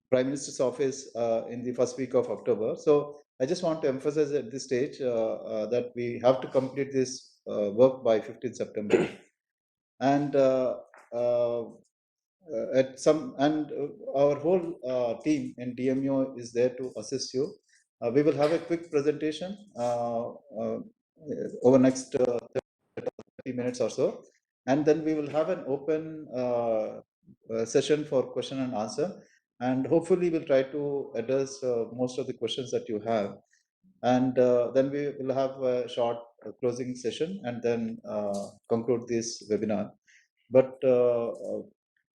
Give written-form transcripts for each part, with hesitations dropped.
Prime Minister's office in the first week of October. So I just want to emphasize at this stage that we have to complete this work by 15th September. And our whole team in DMEO is there to assist you. We will have a quick presentation over next 30 minutes or so, and then we will have an open session for question and answer, and hopefully we'll try to address most of the questions that you have, and then we will have a short closing session and then conclude this webinar. But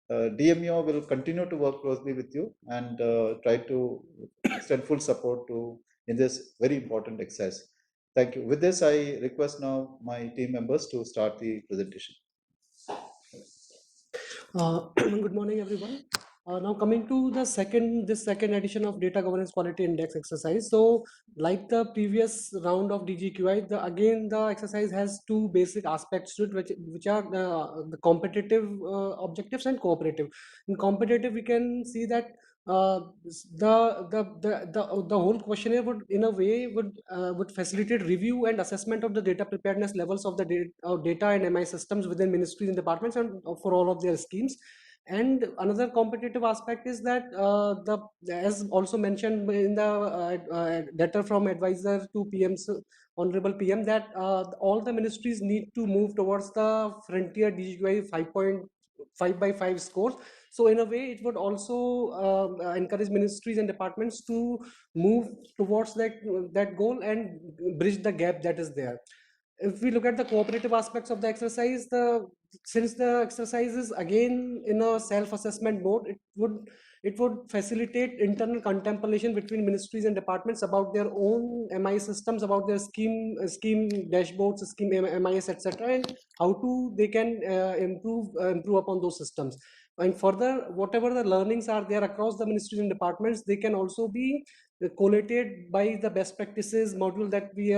DMEO will continue to work closely with you and try to extend full support to in this very important exercise. Thank you. With this, I request now my team members to start the presentation. Good morning, everyone. Now coming to this second edition of Data Governance Quality Index exercise. So like the previous round of DGQI, the exercise has two basic aspects to it, which are the competitive objectives and cooperative. In competitive, we can see that the whole questionnaire would in a way would facilitate review and assessment of the data preparedness levels of the data and MI systems within ministries and departments and for all of their schemes. And another competitive aspect is that as also mentioned in the letter from advisor to PM's honorable PM, that all the ministries need to move towards the frontier DGQI 5.5x5 scores. So in a way, it would also encourage ministries and departments to move towards that goal and bridge the gap that is there. If we look at the cooperative aspects of the exercise, since the exercise is again in a self-assessment mode, it would facilitate internal contemplation between ministries and departments about their own MI systems, about their scheme dashboards, scheme MIS, etc., and how they can improve upon those systems. And further, whatever the learnings are there across the ministries and departments, they can also be collated by the best practices module that we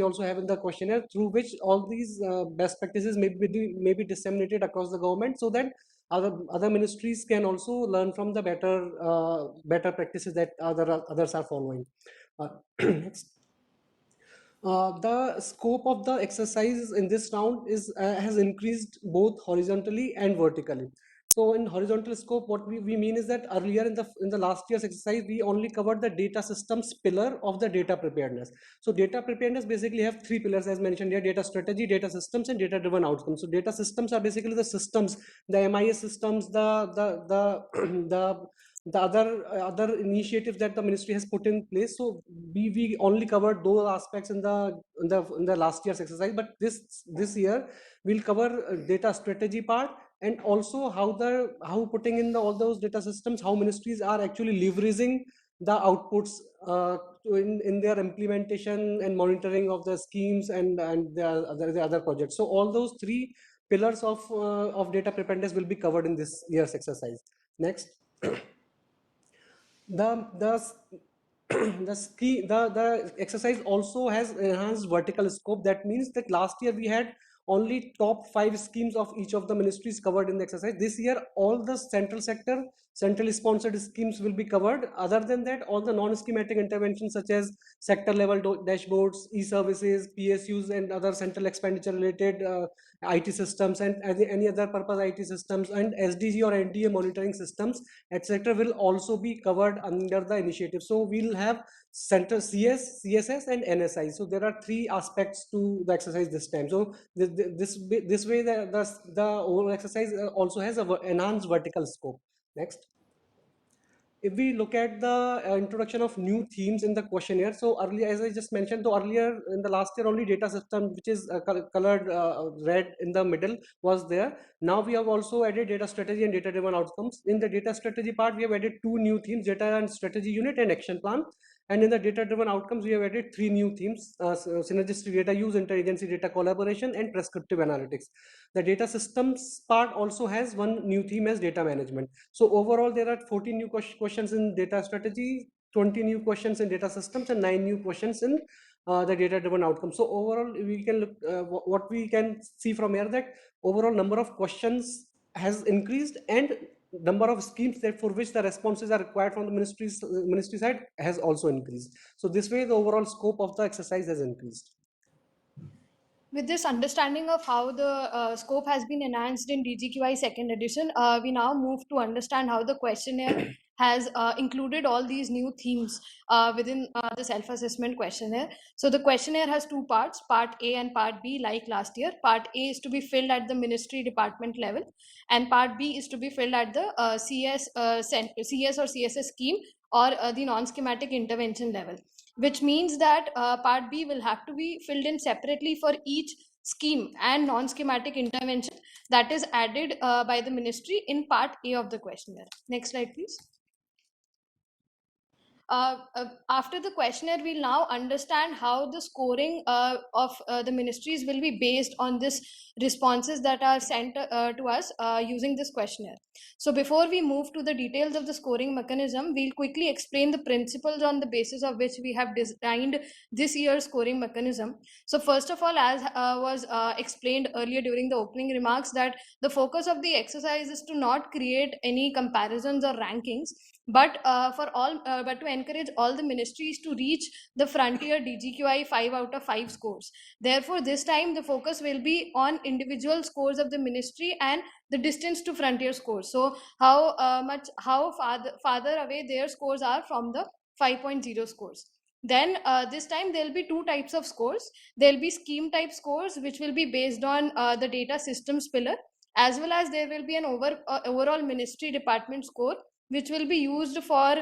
also have in the questionnaire, through which all these best practices may be disseminated across the government, so that other ministries can also learn from the better practices that others are following. Next. The scope of the exercise in this round has increased both horizontally and vertically. So in horizontal scope, what we mean is that earlier in the last year's exercise, we only covered the data systems pillar of the data preparedness. So data preparedness basically have three pillars as mentioned here: data strategy, data systems, and data driven outcomes. So data systems are basically the systems, the MIS systems, the other initiatives that the ministry has put in place. So we only covered those aspects in the last year's exercise, but this year we'll cover data strategy part, and also how putting in all those data systems, how ministries are actually leveraging the outputs in their implementation and monitoring of the schemes and the other projects. So all those three pillars of data preparedness will be covered in this year's exercise. Next. The exercise also has enhanced vertical scope. That means that last year we had only top 5 schemes of each of the ministries covered in the exercise. This year, all the centrally sponsored schemes will be covered. Other than that, all the non-schematic interventions such as sector level dashboards, e-services, PSUs, and other central expenditure related IT systems and any other purpose IT systems and SDG or NDA monitoring systems, etc., will also be covered under the initiative. So we'll have center CS, CSS, and NSI. So there are 3 aspects to the exercise this time. So this way the whole exercise also has an enhanced vertical scope. Next. If we look at the introduction of new themes in the questionnaire, so earlier, as I just mentioned, so earlier in the last year only data system, which is colored red in the middle, was there. Now we have also added data strategy and data driven outcomes. In the data strategy part, we have added 2 new themes: data and strategy unit and action plan. And in the data driven outcomes, we have added 3 new themes: synergistic data use, interagency data collaboration, and prescriptive analytics. The data systems part also has 1 new theme as data management. So overall, there are 14 new questions in data strategy, 20 new questions in data systems, and 9 new questions in the data driven outcomes. So overall, we can look what we can see from here, that overall number of questions has increased and number of schemes that for which the responses are required from the ministry side has also increased. So this way the overall scope of the exercise has increased. With this understanding of how the scope has been enhanced in DGQI second edition, we now move to understand how the questionnaire has included all these new themes within the self-assessment questionnaire. So the questionnaire has two parts, part A and part B, like last year. Part A is to be filled at the ministry department level, and part B is to be filled at the CS or CSS scheme or the non-schematic intervention level, which means that part B will have to be filled in separately for each scheme and non-schematic intervention that is added by the ministry in part A of the questionnaire. Next slide, please. After the questionnaire, we'll now understand how the scoring of the ministries will be based on this responses that are sent to us using this questionnaire. So before we move to the details of the scoring mechanism, we'll quickly explain the principles on the basis of which we have designed this year's scoring mechanism. So first of all, as was explained earlier during the opening remarks, that the focus of the exercise is to not create any comparisons or rankings, but but to encourage all the ministries to reach the frontier DGQI 5 out of 5 scores. Therefore, this time the focus will be on individual scores of the ministry and the distance to frontier scores. So how farther away their scores are from the 5.0 scores. Then this time there will be two types of scores. There will be scheme type scores, which will be based on the data systems pillar, as well as there will be an overall ministry department score, which will be used for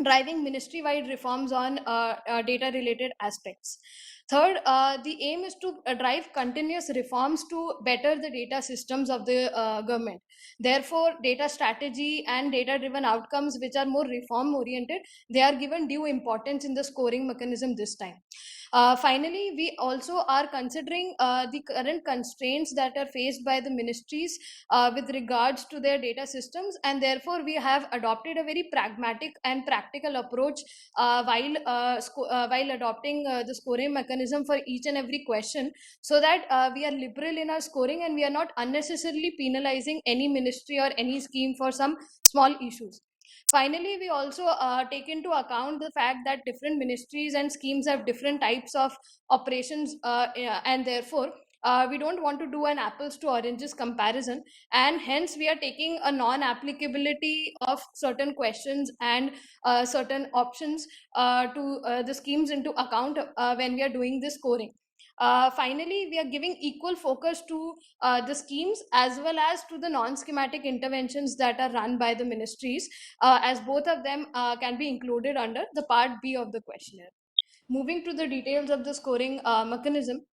driving ministry-wide reforms on data-related aspects. Third, the aim is to drive continuous reforms to better the data systems of the government. Therefore, data strategy and data-driven outcomes, which are more reform-oriented, they are given due importance in the scoring mechanism this time. Finally, we also are considering the current constraints that are faced by the ministries with regards to their data systems, and therefore we have adopted a very pragmatic and practical approach while adopting the scoring mechanism for each and every question, so that we are liberal in our scoring and we are not unnecessarily penalizing any ministry or any scheme for some small issues. Finally, we also take into account the fact that different ministries and schemes have different types of operations, and therefore we don't want to do an apples to oranges comparison, and hence we are taking a non-applicability of certain questions and certain options to the schemes into account when we are doing this scoring. Finally, we are giving equal focus to the schemes as well as to the non-schematic interventions that are run by the ministries, as both of them can be included under the part B of the questionnaire. Moving to the details of the scoring mechanism,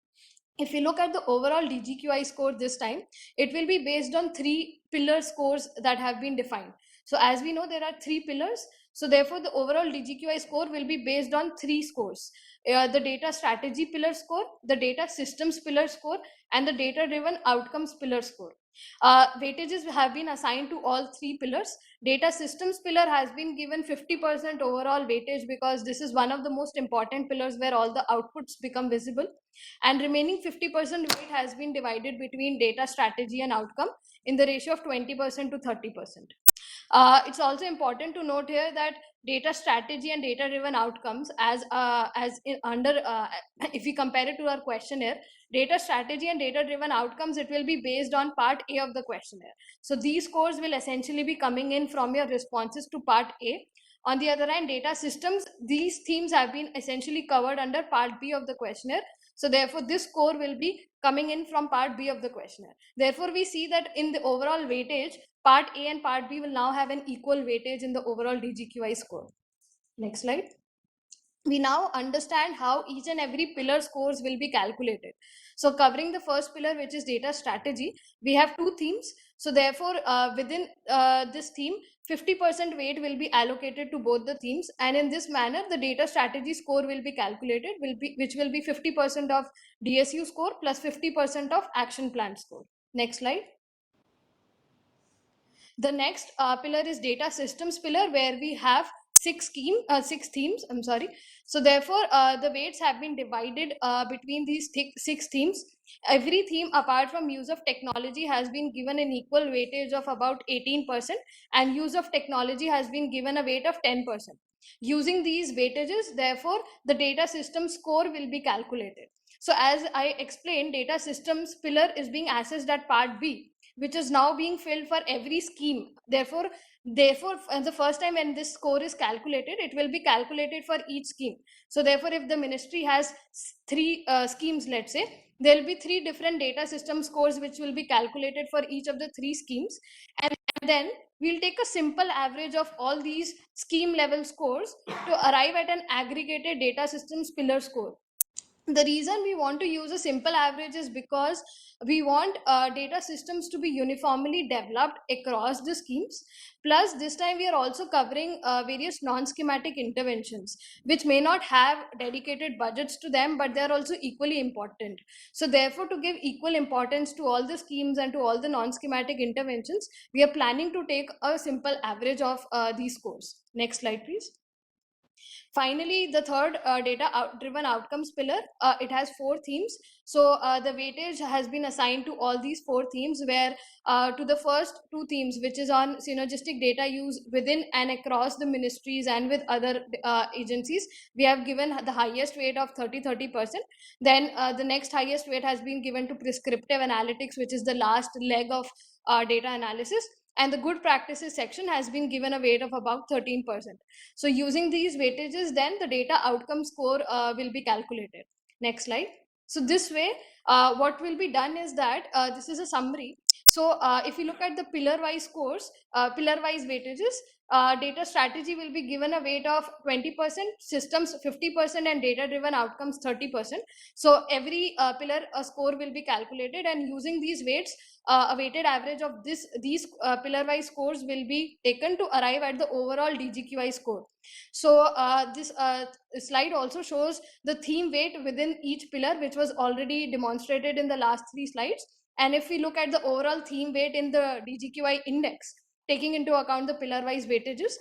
if you look at the overall DGQI score this time, it will be based on 3 pillar scores that have been defined. So as we know, there are 3 pillars. So therefore, the overall DGQI score will be based on 3 scores. The data strategy pillar score, the data systems pillar score, and the data driven outcomes pillar score. Weightages have been assigned to all 3 pillars. Data systems pillar has been given 50% overall weightage, because this is one of the most important pillars where all the outputs become visible, and remaining 50% weight has been divided between data strategy and outcome in the ratio of 20% to 30%. It's also important to note here that data strategy and data driven outcomes, if we compare it to our questionnaire, data strategy and data driven outcomes, it will be based on part A of the questionnaire. So these scores will essentially be coming in from your responses to part A. On the other hand, data systems, these themes have been essentially covered under part B of the questionnaire. So therefore, this score will be coming in from part B of the questionnaire. Therefore, we see that in the overall weightage, part A and part B will now have an equal weightage in the overall DGQI score. Next slide. We now understand how each and every pillar scores will be calculated. So covering the first pillar, which is data strategy, we have 2 themes. So therefore, within this theme, 50% weight will be allocated to both the themes, and in this manner the data strategy score will be calculated, which will be 50% of DSU score plus 50% of action plan score. Next slide. The next pillar is data systems pillar, where we have six themes. I'm sorry. So therefore, the weights have been divided between these six themes. Every theme, apart from use of technology, has been given an equal weightage of about 18%, and use of technology has been given a weight of 10%. Using these weightages, therefore, the data system score will be calculated. So as I explained, data systems pillar is being assessed at part B, which is now being filled for every scheme. Therefore, the first time when this score is calculated, it will be calculated for each scheme. So therefore, if the ministry has three schemes, let's say, there will be three different data system scores which will be calculated for each of the three schemes, and then we'll take a simple average of all these scheme level scores to arrive at an aggregated data systems pillar score. The reason we want to use a simple average is because we want data systems to be uniformly developed across the schemes. Plus, this time we are also covering various non-schematic interventions, which may not have dedicated budgets to them, but they are also equally important. So therefore, to give equal importance to all the schemes and to all the non-schematic interventions, we are planning to take a simple average of these scores. Next slide, please. Finally, the third driven outcomes pillar, it has four themes. So the weightage has been assigned to all these four themes, where to the first two themes, which is on synergistic data use within and across the ministries and with other agencies, we have given the highest weight of 30%. Then the next highest weight has been given to prescriptive analytics, which is the last leg of data analysis. And the good practices section has been given a weight of about 13%. So using these weightages, then the data outcome score will be calculated. Next slide. So this way, what will be done is that this is a summary. So if you look at the pillar-wise scores, pillar-wise weightages, data strategy will be given a weight of 20%, systems 50%, and data-driven outcomes 30%. So every pillar score will be calculated, and using these weights, a weighted average of these pillar-wise scores will be taken to arrive at the overall DGQI score. So this slide also shows the theme weight within each pillar, which was already demonstrated in the last three slides. And if we look at the overall theme weight in the DGQI index, taking into account the pillar-wise weightages,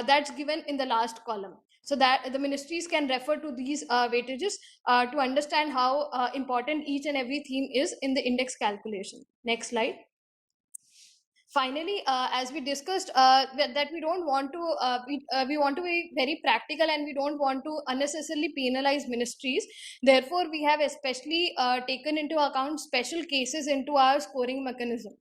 that's given in the last column. So that the ministries can refer to these weightages to understand how important each and every theme is in the index calculation. Next slide. Finally, as we discussed, that we don't want to, we want to be very practical, and we don't want to unnecessarily penalize ministries. Therefore, we have especially taken into account special cases into our scoring mechanism.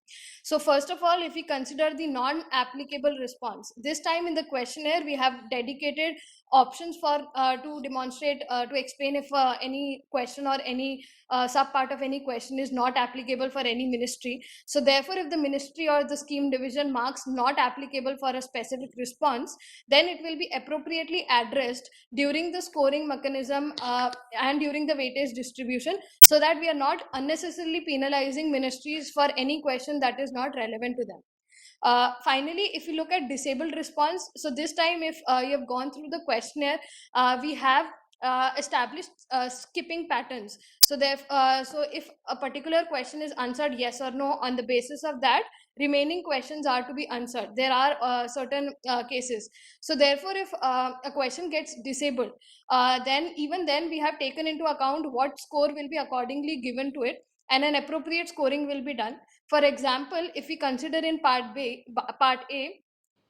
So first of all, if we consider the non-applicable response, this time in the questionnaire, we have dedicated options for to demonstrate, to explain if any question or any sub part of any question is not applicable for any ministry. So therefore, if the ministry or the scheme division marks not applicable for a specific response, then it will be appropriately addressed during the scoring mechanism and during the weightage distribution, so that we are not unnecessarily penalizing ministries for any question that is not relevant to them. Finally, if you look at disabled response, so this time if you have gone through the questionnaire, we have established skipping patterns. So so if a particular question is answered yes or no, on the basis of that, remaining questions are to be answered. There are certain cases. So therefore, if a question gets disabled, then we have taken into account what score will be accordingly given to it, and an appropriate scoring will be done. For example, if we consider in part A,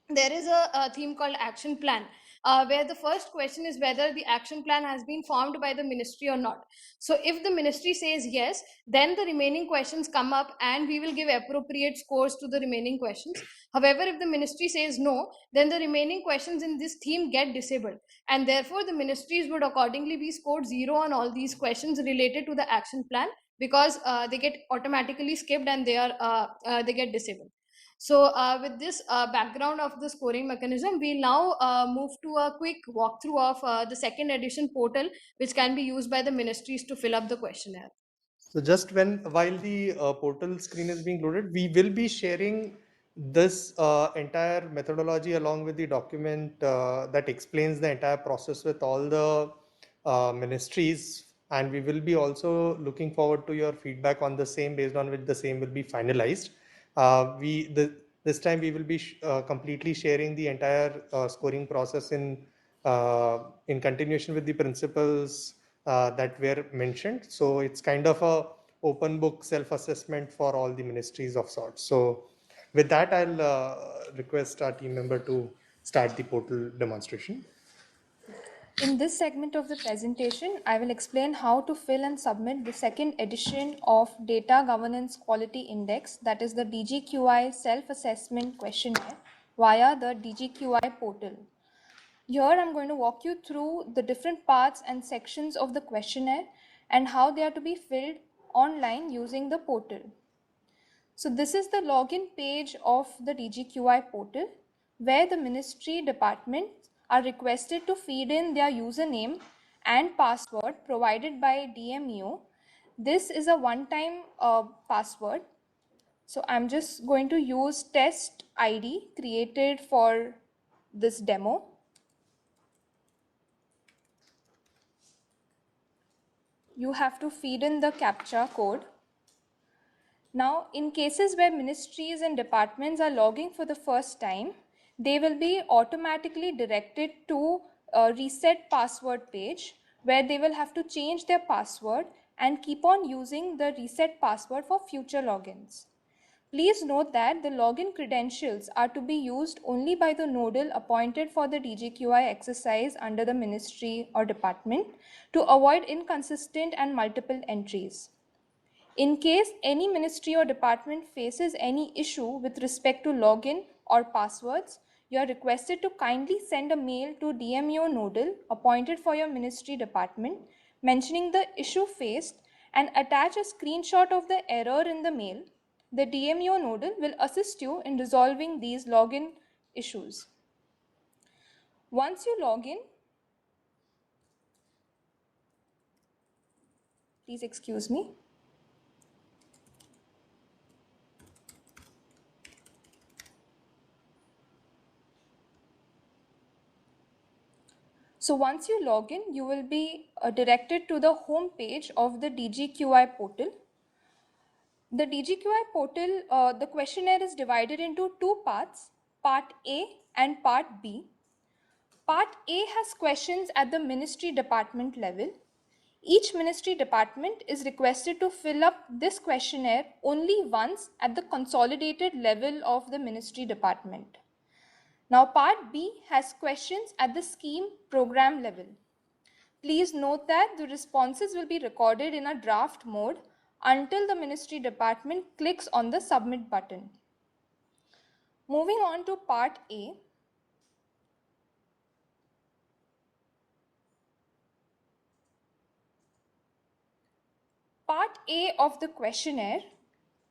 there is a theme called action plan, where the first question is whether the action plan has been formed by the ministry or not. So if the ministry says yes, then the remaining questions come up, and we will give appropriate scores to the remaining questions. However, if the ministry says no, then the remaining questions in this theme get disabled, and therefore the ministries would accordingly be scored 0 on all these questions related to the action plan, because they get automatically skipped, and they get disabled. So with this background of the scoring mechanism, we'll now move to a quick walkthrough of the second edition portal, which can be used by the ministries to fill up the questionnaire. So just while the portal screen is being loaded, we will be sharing this entire methodology along with the document that explains the entire process with all the ministries, and we will be also looking forward to your feedback on the same, based on which the same will be finalized. The This time we will be completely sharing the entire scoring process in continuation with the principles that were mentioned. So it's kind of a open book self-assessment for all the ministries of sorts. So with that, I'll request our team member to start the portal demonstration. In this segment of the presentation, I will explain how to fill and submit the second edition of Data Governance Quality Index, that is the DGQI Self-Assessment Questionnaire, via the DGQI portal. Here I'm going to walk you through the different parts and sections of the questionnaire and how they are to be filled online using the portal. So this is the login page of the DGQI portal, where the ministry departments are requested to feed in their username and password provided by DMEO. This is a one-time password. So I'm just going to use test ID created for this demo. You have to feed in the CAPTCHA code. Now, in cases where ministries and departments are logging for the first time, they will be automatically directed to a reset password page where they will have to change their password and keep on using the reset password for future logins. Please note that the login credentials are to be used only by the nodal appointed for the DGQI exercise under the ministry or department to avoid inconsistent and multiple entries. In case any ministry or department faces any issue with respect to login or passwords, you are requested to kindly send a mail to DMEO nodal appointed for your ministry department mentioning the issue faced and attach a screenshot of the error in the mail. The DMEO nodal will assist you in resolving these login issues. Once you log in, please excuse me. So once you log in, you will be directed to the home page of the DGQI portal. The DGQI portal, the questionnaire is divided into two parts, Part A and Part B. Part A has questions at the ministry department level. Each ministry department is requested to fill up this questionnaire only once at the consolidated level of the ministry department. Now, Part B has questions at the scheme program level. Please note that the responses will be recorded in a draft mode until the ministry department clicks on the submit button. Moving on to Part A. Part A of the questionnaire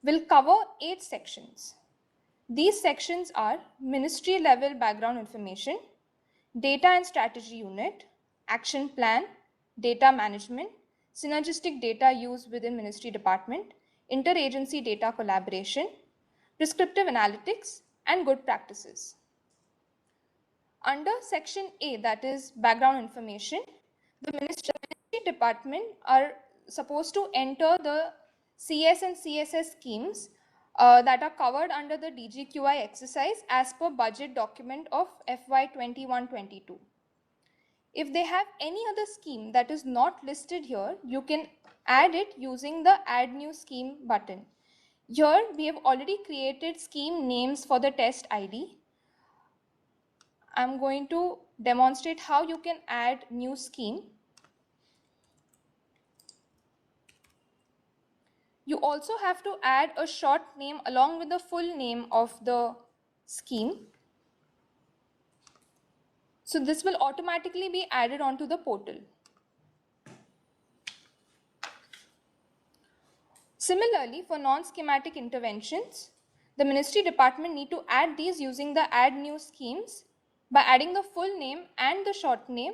will cover 8 sections. These sections are ministry level background information, data and strategy unit, action plan, data management, synergistic data use within ministry department, interagency data collaboration, prescriptive analytics, and good practices. Under section A, that is background information, the ministry department are supposed to enter the CS and CSS schemes that are covered under the DGQI exercise as per budget document of FY 21-22. If they have any other scheme that is not listed here, you can add it using the add new scheme button. Here we have already created scheme names for the test ID. I'm going to demonstrate how you can add new scheme. You also have to add a short name along with the full name of the scheme. So this will automatically be added onto the portal. Similarly, for non-schematic interventions, the ministry department need to add these using the add new schemes by adding the full name and the short name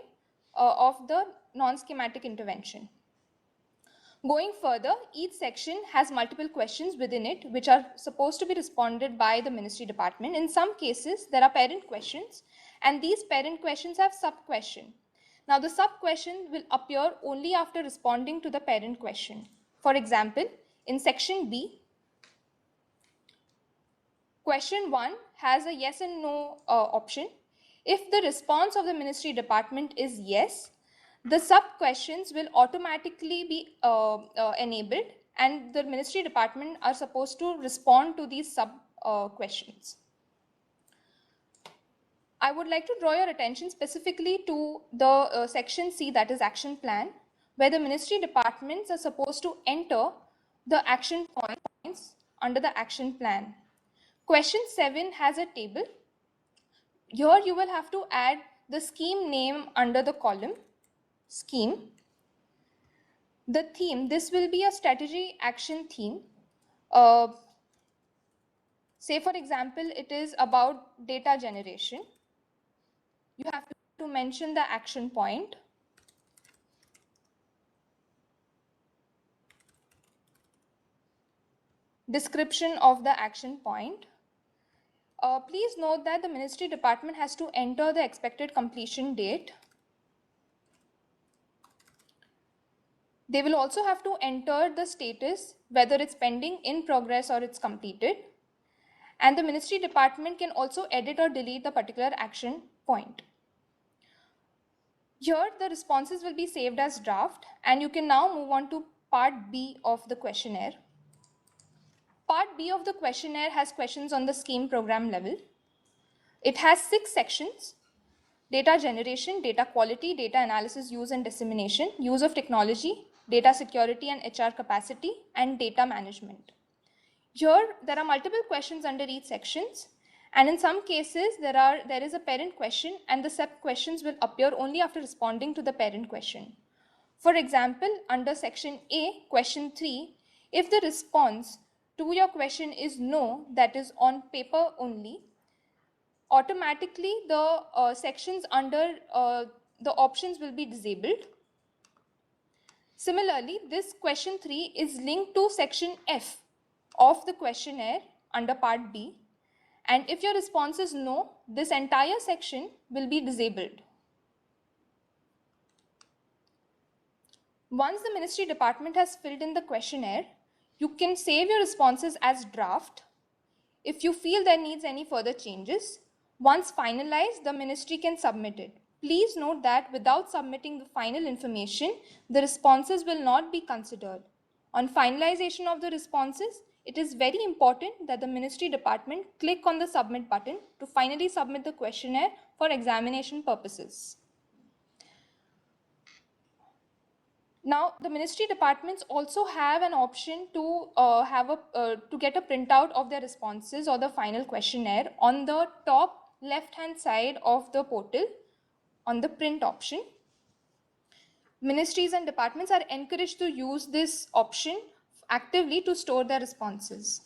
of the non-schematic intervention. Going further, each section has multiple questions within it which are supposed to be responded by the ministry department. In some cases, there are parent questions and these parent questions have sub-question. Now, the sub-question will appear only after responding to the parent question. For example, in section B, Question 1 has a yes and no option. If the response of the ministry department is yes, the sub questions will automatically be enabled, and the ministry department are supposed to respond to these sub questions. I would like to draw your attention specifically to the section C, that is action plan, where the ministry departments are supposed to enter the action points under the action plan. Question 7 has a table. Here you will have to add the scheme name under the column scheme. The theme, this will be a strategy action theme. Say for example, it is about data generation. You have to mention the action point. Description of the action point. Please note that the ministry department has to enter the expected completion date. They will also have to enter the status, whether it's pending, in progress, or it's completed. And the ministry department can also edit or delete the particular action point. Here the responses will be saved as draft, and you can now move on to part B of the questionnaire. Part B of the questionnaire has questions on the scheme program level. It has 6 sections: data generation, data quality, data analysis, use and dissemination, use of technology, data security and HR capacity, and data management. Here there are multiple questions under each sections, and in some cases there is a parent question, and the sub questions will appear only after responding to the parent question. For example, under section A, question 3, if the response to your question is no, that is on paper only, automatically the sections under the options will be disabled. Similarly, this question 3 is linked to section F of the questionnaire under part B, and if your response is no, this entire section will be disabled. Once the ministry department has filled in the questionnaire, you can save your responses as draft. If you feel there needs any further changes, once finalized, the ministry can submit it. Please note that without submitting the final information, the responses will not be considered. On finalization of the responses, it is very important that the ministry department click on the submit button to finally submit the questionnaire for examination purposes. Now, the ministry departments also have an option to get a printout of their responses or the final questionnaire on the top left-hand side of the portal on the print option. Ministries and departments are encouraged to use this option actively to store their responses.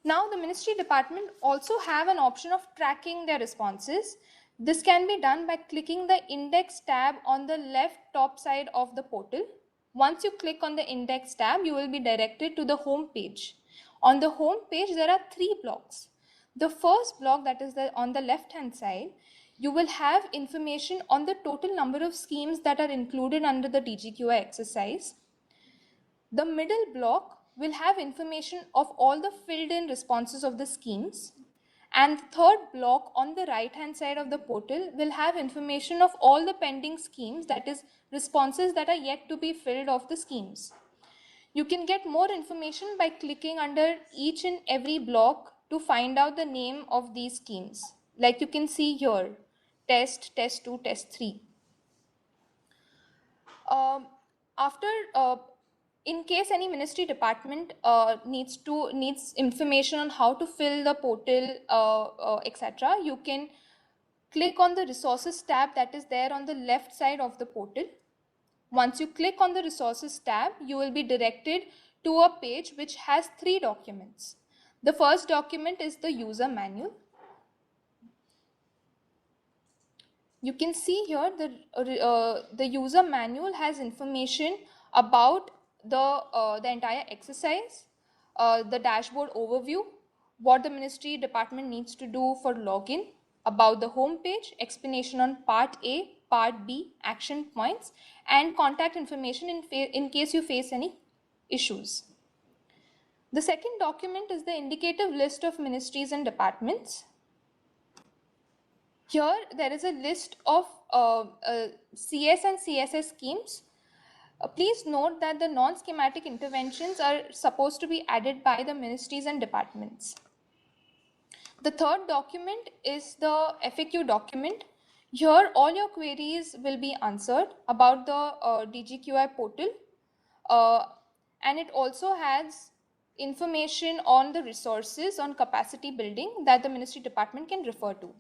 Now, the ministry department also have an option of tracking their responses. This can be done by clicking the index tab on the left top side of the portal. Once you click on the index tab, you will be directed to the home page. On the home page, there are 3 blocks. The first block, that is on the left hand side, you will have information on the total number of schemes that are included under the DGQI exercise. The middle block will have information of all the filled in responses of the schemes. And the third block on the right hand side of the portal will have information of all the pending schemes, that is responses that are yet to be filled of the schemes. You can get more information by clicking under each and every block to find out the name of these schemes. Like you can see here, test, test 2, test 3. In case any ministry department needs information on how to fill the portal, etc., you can click on the resources tab that is there on the left side of the portal. Once you click on the resources tab, you will be directed to a page which has 3 documents. The first document is the user manual. You can see here the user manual has information about the entire exercise, the dashboard overview, what the ministry department needs to do for login, about the home page, explanation on part A, part B, action points, and contact information in case you face any issues. The second document is the indicative list of ministries and departments. Here there is a list of CS and CSS schemes. Please note that the non-schematic interventions are supposed to be added by the ministries and departments. The third document is the FAQ document. Here all your queries will be answered about the DGQI portal, and it also has information on the resources on capacity building that the ministry department can refer to.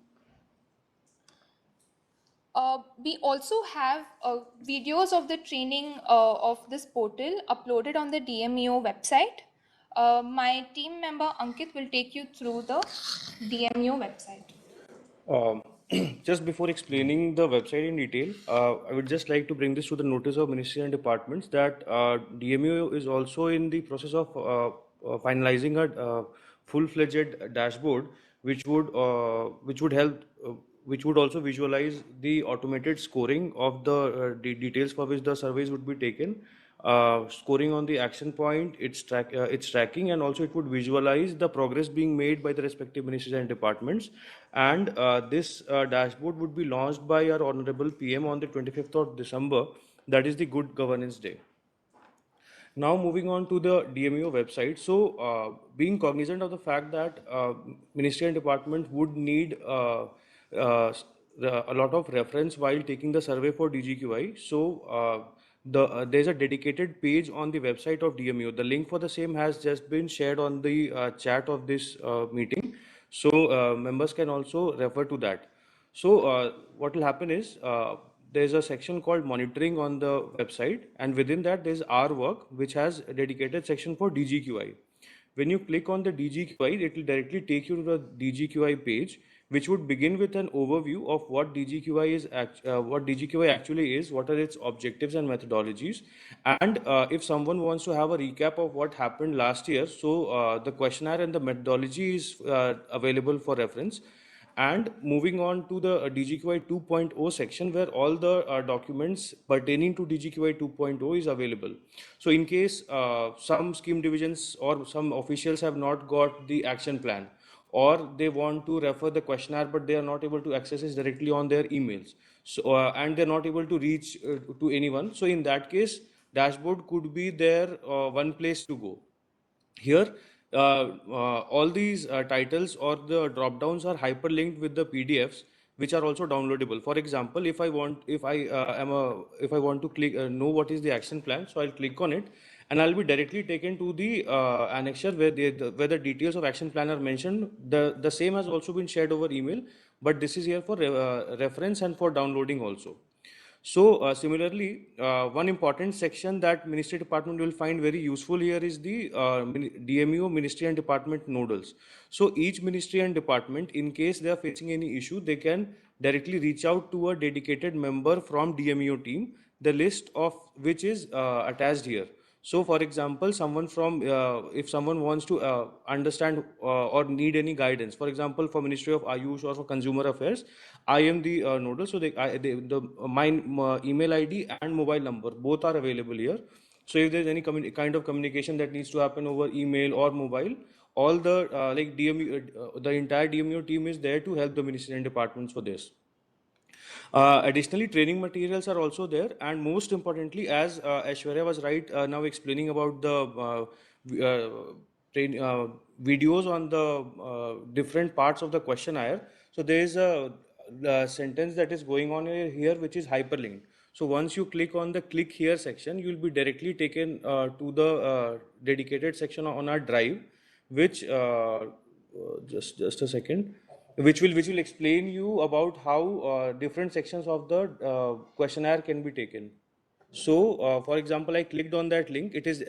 We also have videos of the training of this portal uploaded on the DMEO website. My team member Ankit will take you through the DMEO website. Just before explaining the website in detail, I would just like to bring this to the notice of Ministries and Departments that DMEO is also in the process of finalizing a full-fledged dashboard, which would help, which would also visualize the automated scoring of the details for which the surveys would be taken. Scoring on the action point, its tracking, and also it would visualize the progress being made by the respective ministries and departments. And this dashboard would be launched by our Honorable PM on the 25th of December. That is the Good Governance Day. Now moving on to the DMEO website. So being cognizant of the fact that Ministry and Department would need a lot of reference while taking the survey for DGQI. So there's a dedicated page on the website of DMEO. The link for the same has just been shared on the chat of this meeting. So members can also refer to that. So what will happen is there's a section called monitoring on the website, and within that there's our work, which has a dedicated section for DGQI. When you click on the DGQI, it will directly take you to the DGQI page, which would begin with an overview of what DGQI is, what DGQI actually is, what are its objectives and methodologies, and if someone wants to have a recap of what happened last year, so the questionnaire and the methodology is available for reference. And moving on to the DGQI 2.0 section, where all the documents pertaining to DGQI 2.0 is available. So in case some scheme divisions or some officials have not got the action plan, or they want to refer the questionnaire but they are not able to access it directly on their emails, so and they're not able to reach to anyone, so in that case dashboard could be their one place to go. Here, all these titles or the drop downs are hyperlinked with the PDFs, which are also downloadable. For example, if I want, if I want to click know what is the action plan, so I'll click on it, and I'll be directly taken to the annexure where where the details of action plan are mentioned. The same has also been shared over email, but this is here for reference and for downloading also. So similarly, one important section that Ministry Department will find very useful here is the DMEO Ministry and Department nodals. So each Ministry and Department, in case they are facing any issue, they can directly reach out to a dedicated member from DMEO team, the list of which is attached here. So for example, someone from, if someone wants to understand or need any guidance, for example, for Ministry of Ayush or for Consumer Affairs, I am the nodal. So my email ID and mobile number, both are available here. So if there's any kind of communication that needs to happen over email or mobile, all the like DMEO, the entire DMEO team is there to help the Ministry and Departments for this. Additionally, training materials are also there, and most importantly, as Aishwarya was right now explaining about the videos on the different parts of the questionnaire. So there is a sentence that is going on here, which is hyperlinked. So once you click on the click here section, you will be directly taken to the dedicated section on our drive, which just a second, which will explain you about how different sections of the questionnaire can be taken. So for example, I clicked on that link, it is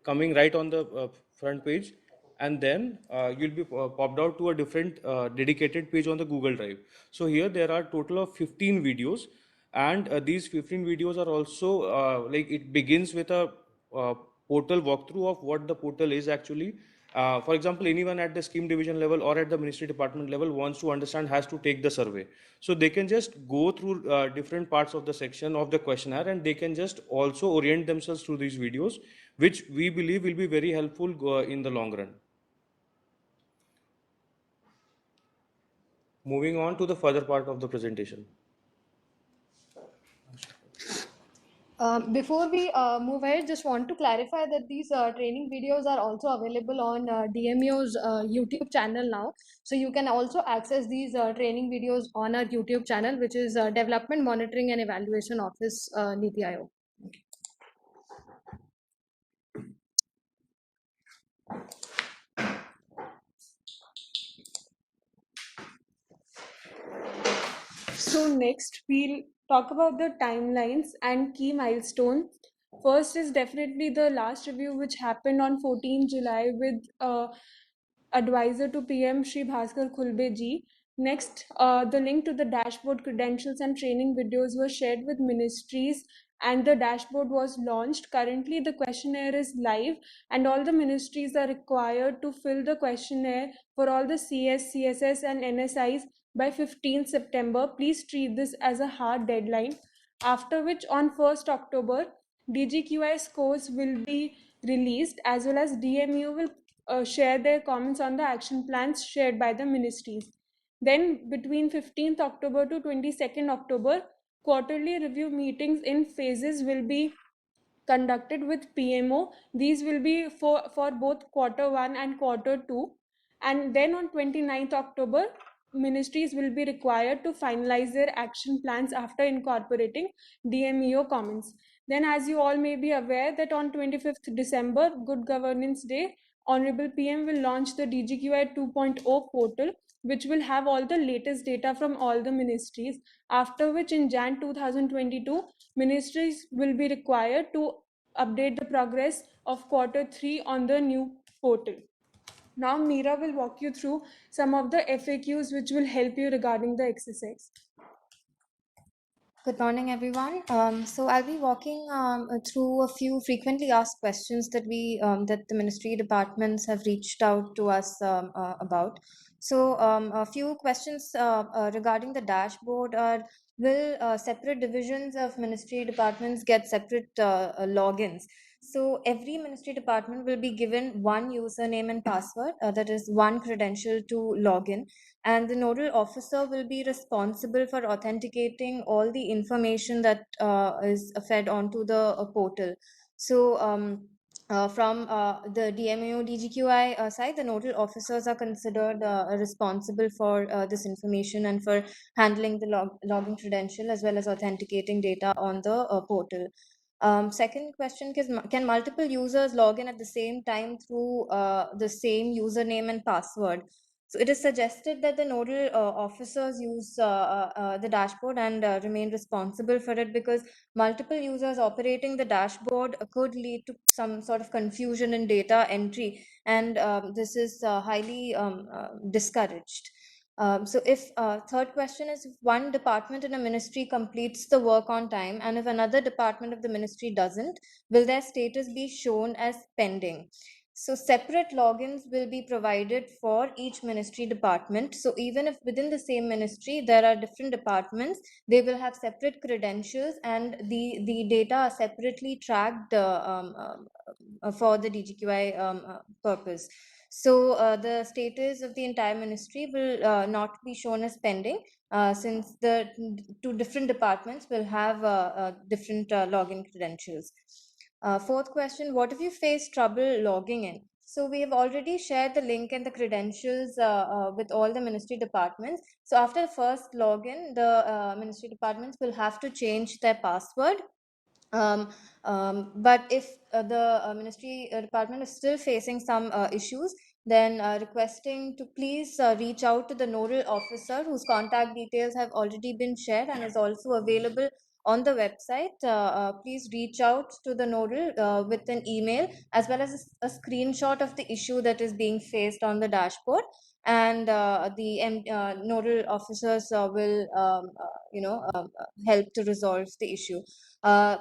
coming right on the front page, and then you'll be popped out to a different dedicated page on the Google Drive. So here there are total of 15 videos, and these 15 videos are also like it begins with a portal walkthrough of what the portal is actually. For example, anyone at the scheme division level or at the ministry department level wants to understand, has to take the survey. So they can just go through different parts of the section of the questionnaire, and they can just also orient themselves through these videos, which we believe will be very helpful in the long run. Moving on to the further part of the presentation. Before we move ahead, just want to clarify that these training videos are also available on DMEO's YouTube channel now. So you can also access these training videos on our YouTube channel, which is Development Monitoring and Evaluation Office, NITI Aayog. So next we'll talk about the timelines and key milestones. First is definitely the last review which happened on 14 July with advisor to PM Shri Bhaskar Khulbe ji. Next, the link to the dashboard credentials and training videos were shared with ministries and the dashboard was launched. Currently, the questionnaire is live and all the ministries are required to fill the questionnaire for all the CS, CSS and NSIs by 15th September. Please treat this as a hard deadline. After which, on 1st October, DGQI scores will be released as well as DMEO will share their comments on the action plans shared by the ministries. Then between 15th October to 22nd October, quarterly review meetings in phases will be conducted with PMO. These will be for both quarter 1 and quarter 2. And then on 29th October, ministries will be required to finalize their action plans after incorporating DMEO comments. Then, as you all may be aware, that on 25th December, Good Governance Day, Honorable PM will launch the DGQI 2.0 portal, which will have all the latest data from all the ministries. After which, in Jan 2022, ministries will be required to update the progress of quarter 3 on the new portal. Now, Meera will walk you through some of the FAQs which will help you regarding the exercise. Good morning, everyone. So I'll be walking through a few frequently asked questions that that the ministry departments have reached out to us about. So a few questions regarding the dashboard are: will separate divisions of ministry departments get separate logins? So every ministry department will be given one username and password, that is one credential to login, and the nodal officer will be responsible for authenticating all the information that is fed onto the portal. So from the DMEO DGQI side, the nodal officers are considered responsible for this information and for handling the login credential as well as authenticating data on the portal. Second question, can multiple users log in at the same time through the same username and password? So it is suggested that the nodal officers use the dashboard and remain responsible for it, because multiple users operating the dashboard could lead to some sort of confusion in data entry, and this is highly discouraged. So if third question is, if one department in a ministry completes the work on time and if another department of the ministry doesn't, will their status be shown as pending? So separate logins will be provided for each ministry department. So even if within the same ministry there are different departments, they will have separate credentials and the data are separately tracked for the DGQI purpose. So the status of the entire ministry will not be shown as pending, since the two different departments will have different login credentials. Fourth question, what if you face trouble logging in? So we have already shared the link and the credentials with all the ministry departments. So after the first login, the ministry departments will have to change their password. But if the ministry department is still facing some issues, then requesting to please reach out to the nodal officer whose contact details have already been shared and is also available on the website. Please reach out to the nodal with an email as well as a screenshot of the issue that is being faced on the dashboard, and the nodal officers will help to resolve the issue.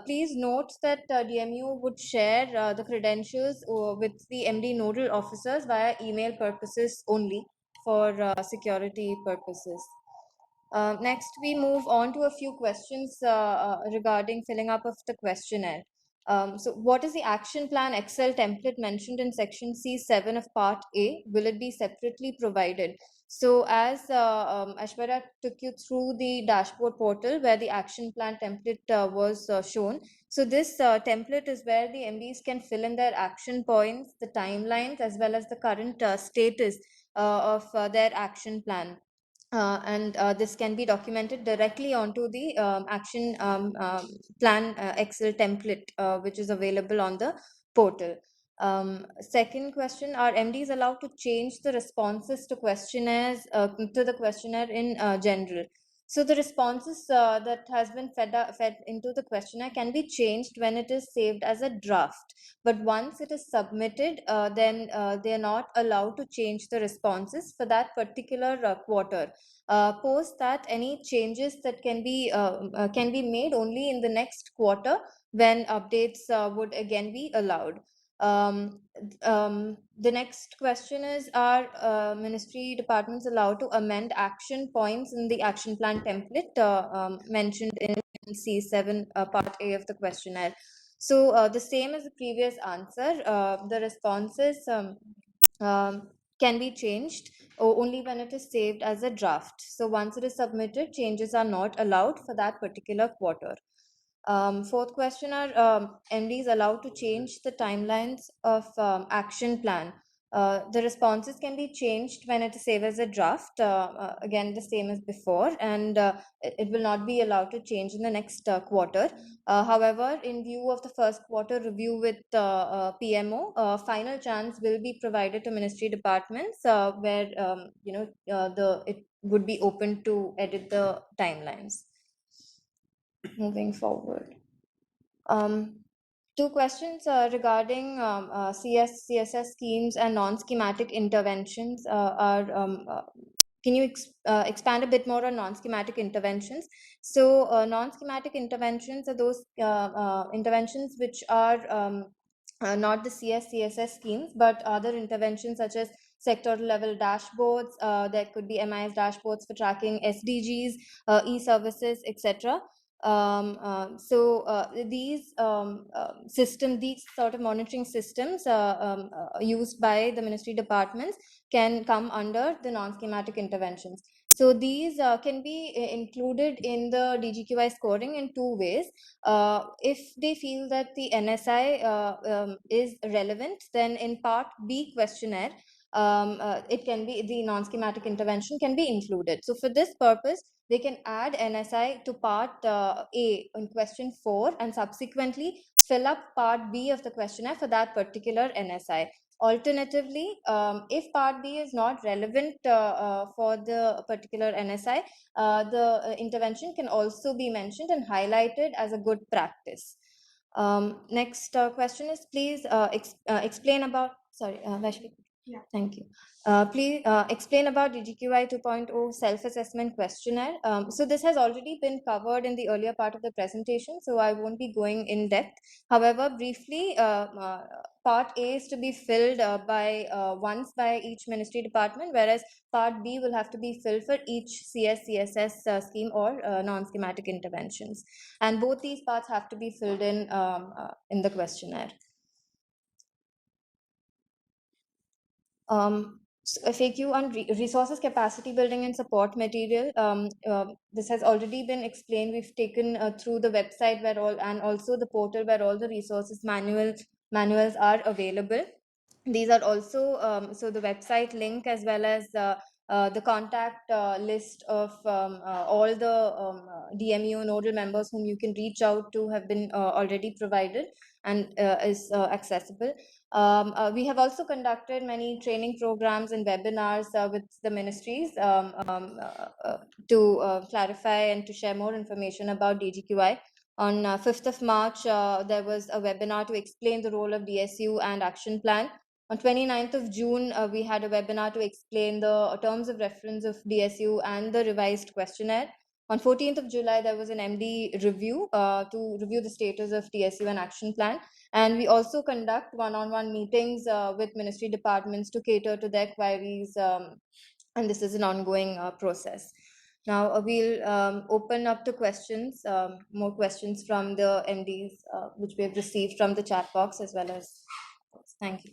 Please note that DMU would share the credentials with the MD nodal officers via email purposes only for security purposes. Next, we move on to a few questions regarding filling up of the questionnaire. So what is the action plan Excel template mentioned in section C7 of part A? Will it be separately provided? So as Aishwarya took you through the dashboard portal where the action plan template was shown. So this template is where the MDs can fill in their action points, the timelines, as well as the current status of their action plan. And this can be documented directly onto the action plan Excel template, which is available on the portal. Second question, are MDs allowed to change the responses to questionnaires, to the questionnaire in general? So the responses that has been fed into the questionnaire can be changed when it is saved as a draft. But once it is submitted, then they are not allowed to change the responses for that particular quarter. Post that, any changes that can be made only in the next quarter when updates would again be allowed. The next question is, are ministry departments allowed to amend action points in the action plan template mentioned in C7 part A of the questionnaire? So the same as the previous answer, the responses can be changed only when it is saved as a draft. So once it is submitted, changes are not allowed for that particular quarter. Fourth question, are MDs allowed to change the timelines of action plan? The responses can be changed when it is saved as a draft, again the same as before, and it will not be allowed to change in the next quarter. However, in view of the first quarter review with PMO, final chance will be provided to ministry departments where it would be open to edit the timelines. Moving forward. Two questions regarding CSS schemes and non-schematic interventions can you expand a bit more on non-schematic interventions? So non-schematic interventions are those interventions which are not the CSS schemes, but other interventions such as sectoral level dashboards. There could be MIS dashboards for tracking SDGs, e-services, etc. These these sort of monitoring systems used by the ministry departments can come under the non-schematic interventions. So these can be included in the DGQI scoring in two ways. If they feel that the NSI is relevant, then in part B questionnaire, it can be, the non-schematic intervention can be included. So for this purpose, they can add NSI to part A in question 4 and subsequently fill up part B of the questionnaire for that particular NSI. Alternatively, if part B is not relevant for the particular NSI, the intervention can also be mentioned and highlighted as a good practice. Next question is, please explain about, sorry, Vaishvi. Yeah. Thank you. Please explain about DGQI 2.0 self-assessment questionnaire. So this has already been covered in the earlier part of the presentation, so I won't be going in depth. However, briefly, part A is to be filled once by each ministry department, whereas part B will have to be filled for each CSS scheme or non-schematic interventions. And both these parts have to be filled in the questionnaire. FAQ on resources, capacity building, and support material. This has already been explained. We've taken through the website and also the portal where all the resources manuals are available. These are also so the website link as well as the contact list of all the DMEO nodal members whom you can reach out to have been already provided and is accessible. We have also conducted many training programs and webinars with the ministries to clarify and to share more information about DGQI. On 5th of March, there was a webinar to explain the role of DSU and action plan. On 29th of June, we had a webinar to explain the terms of reference of DSU and the revised questionnaire. On 14th of July, there was an MD review to review the status of DSU and action plan. And we also conduct one-on-one meetings with ministry departments to cater to their queries. And this is an ongoing process. Now we'll open up to questions, more questions from the MDs, which we have received from the chat box as well as. Thank you.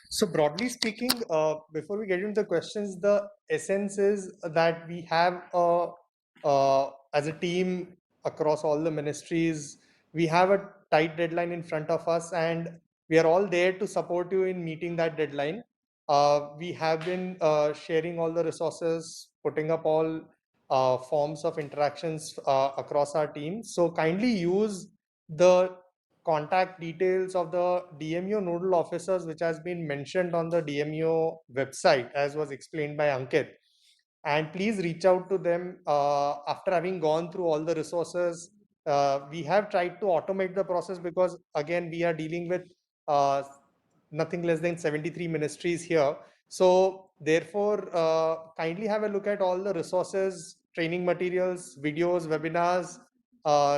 So broadly speaking, before we get into the questions, the essence is that we have as a team across all the ministries, we have a tight deadline in front of us, and we are all there to support you in meeting that deadline. We have been sharing all the resources, putting up all forms of interactions across our team. So kindly use the contact details of the DMEO nodal officers, which has been mentioned on the DMEO website, as was explained by Ankit. And please reach out to them after having gone through all the resources. We have tried to automate the process because, again, we are dealing with nothing less than 73 ministries here. So therefore, kindly have a look at all the resources, training materials, videos, webinars,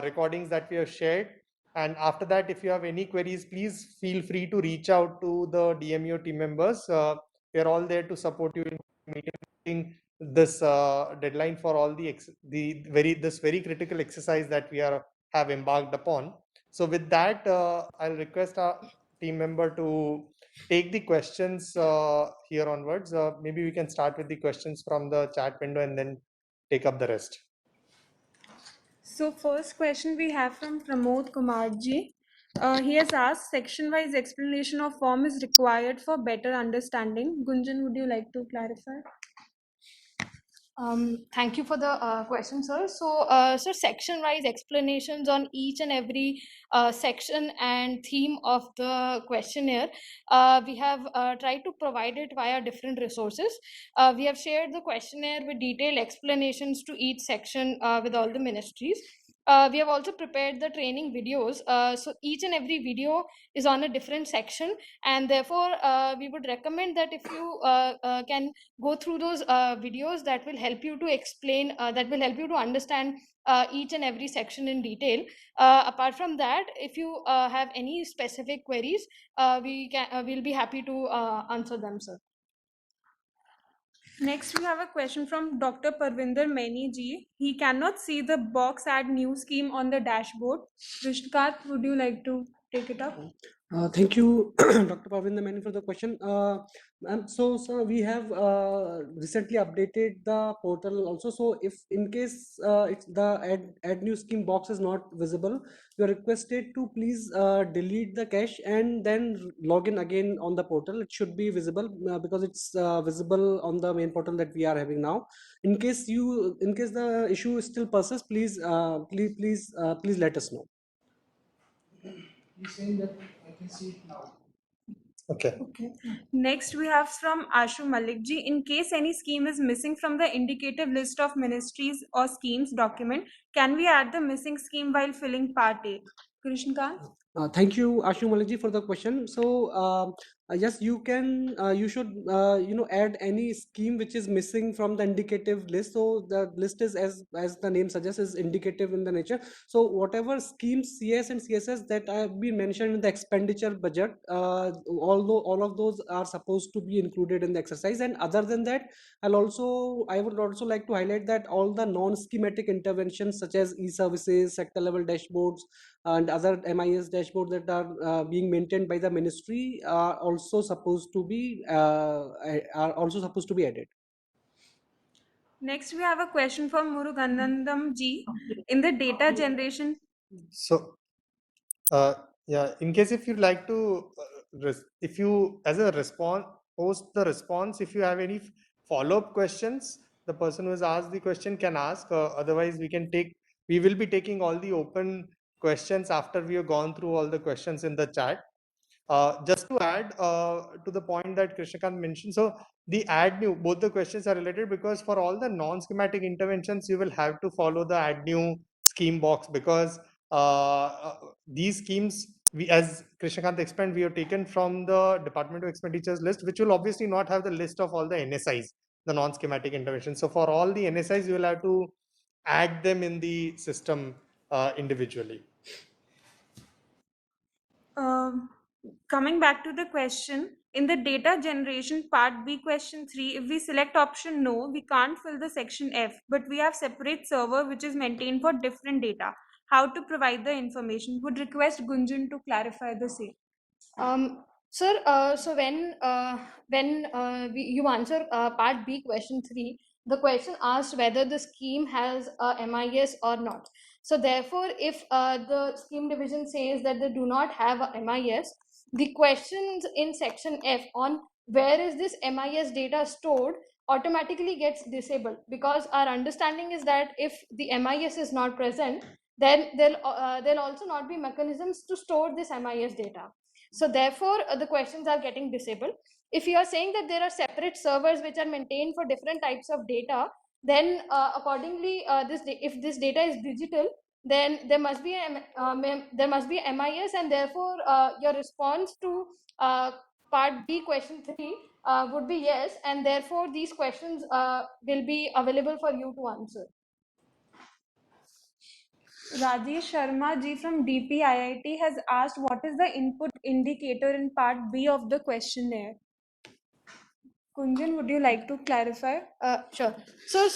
recordings that we have shared. And after that, if you have any queries, please feel free to reach out to the DMEO team members. We are all there to support you in meeting this deadline for all this very critical exercise that we have embarked upon. So with that, I'll request our team member to take the questions here onwards. Maybe we can start with the questions from the chat window and then take up the rest. So first question we have from Pramod Kumarji. He has asked, section-wise explanation of form is required for better understanding. Gunjan, would you like to clarify? Thank you for the question, sir. So, sir, section-wise explanations on each and every section and theme of the questionnaire, we have tried to provide it via different resources. We have shared the questionnaire with detailed explanations to each section with all the ministries. We have also prepared the training videos. So each and every video is on a different section, and therefore we would recommend that if you can go through those videos, that will help you to explain, that will help you to understand each and every section in detail. Apart from that, if you have any specific queries, we'll be happy to answer them, sir. Next, we have a question from Dr. Parvinder Maini ji. He cannot see the box add new scheme on the dashboard. Vishnukat, would you like to take it up? Thank you, Dr. Parvinder Maini, for the question. So, sir, we have recently updated the portal also. So, if in case it's the add new scheme box is not visible, you are requested to please delete the cache and then log in again on the portal. It should be visible because it's visible on the main portal that we are having now. In case the issue still persists, please let us know. He's saying that I can see it now. Okay. Next, we have from Ashu Malik ji. In case any scheme is missing from the indicative list of ministries or schemes document, can we add the missing scheme while filling part A? Krishnakant? Thank you, Ashu Malaji, for the question. So, yes, you can, you should, add any scheme which is missing from the indicative list. So the list is, as the name suggests, is indicative in the nature. So whatever schemes, CS and CSS that have been mentioned in the expenditure budget, although all of those are supposed to be included in the exercise. And other than that, I would also like to highlight that all the non-schematic interventions such as e-services, sector level dashboards, and other MIS dashboards that are being maintained by the ministry are also supposed to be added. Next, we have a question from Muruganandam ji. In the data generation. So, yeah, in case if you'd like to, if you as a response post the response, if you have any follow-up questions, the person who has asked the question can ask. Otherwise, we will be taking all the open questions after we have gone through all the questions in the chat. Just to add to the point that Krishnakant mentioned, so the add new, both the questions are related because for all the non-schematic interventions, you will have to follow the add new scheme box because these schemes, as Krishnakant explained, we have taken from the Department of Expenditures list, which will obviously not have the list of all the NSIs, the non-schematic interventions. So for all the NSIs, you will have to add them in the system individually. Coming back to the question, In the data generation part B question 3, if we select option no, we can't fill the section F, but we have separate server which is maintained for different data. How to provide the information? Would request Gunjan to clarify the same. Sir, so when you answer part B question 3, the question asked whether the scheme has a MIS or not. So therefore, if the scheme division says that they do not have a MIS, the questions in section F on where is this MIS data stored automatically gets disabled, because our understanding is that if the MIS is not present, then there'll also not be mechanisms to store this MIS data. So therefore, the questions are getting disabled. If you are saying that there are separate servers which are maintained for different types of data, then accordingly, if this data is digital, then there must be a MIS, and therefore your response to part B question 3 would be yes, and therefore these questions will be available for you to answer. Rajesh Sharma ji from DPIIT has asked what is the input indicator in part B of the questionnaire. Kunjan, would you like to clarify? Sure. So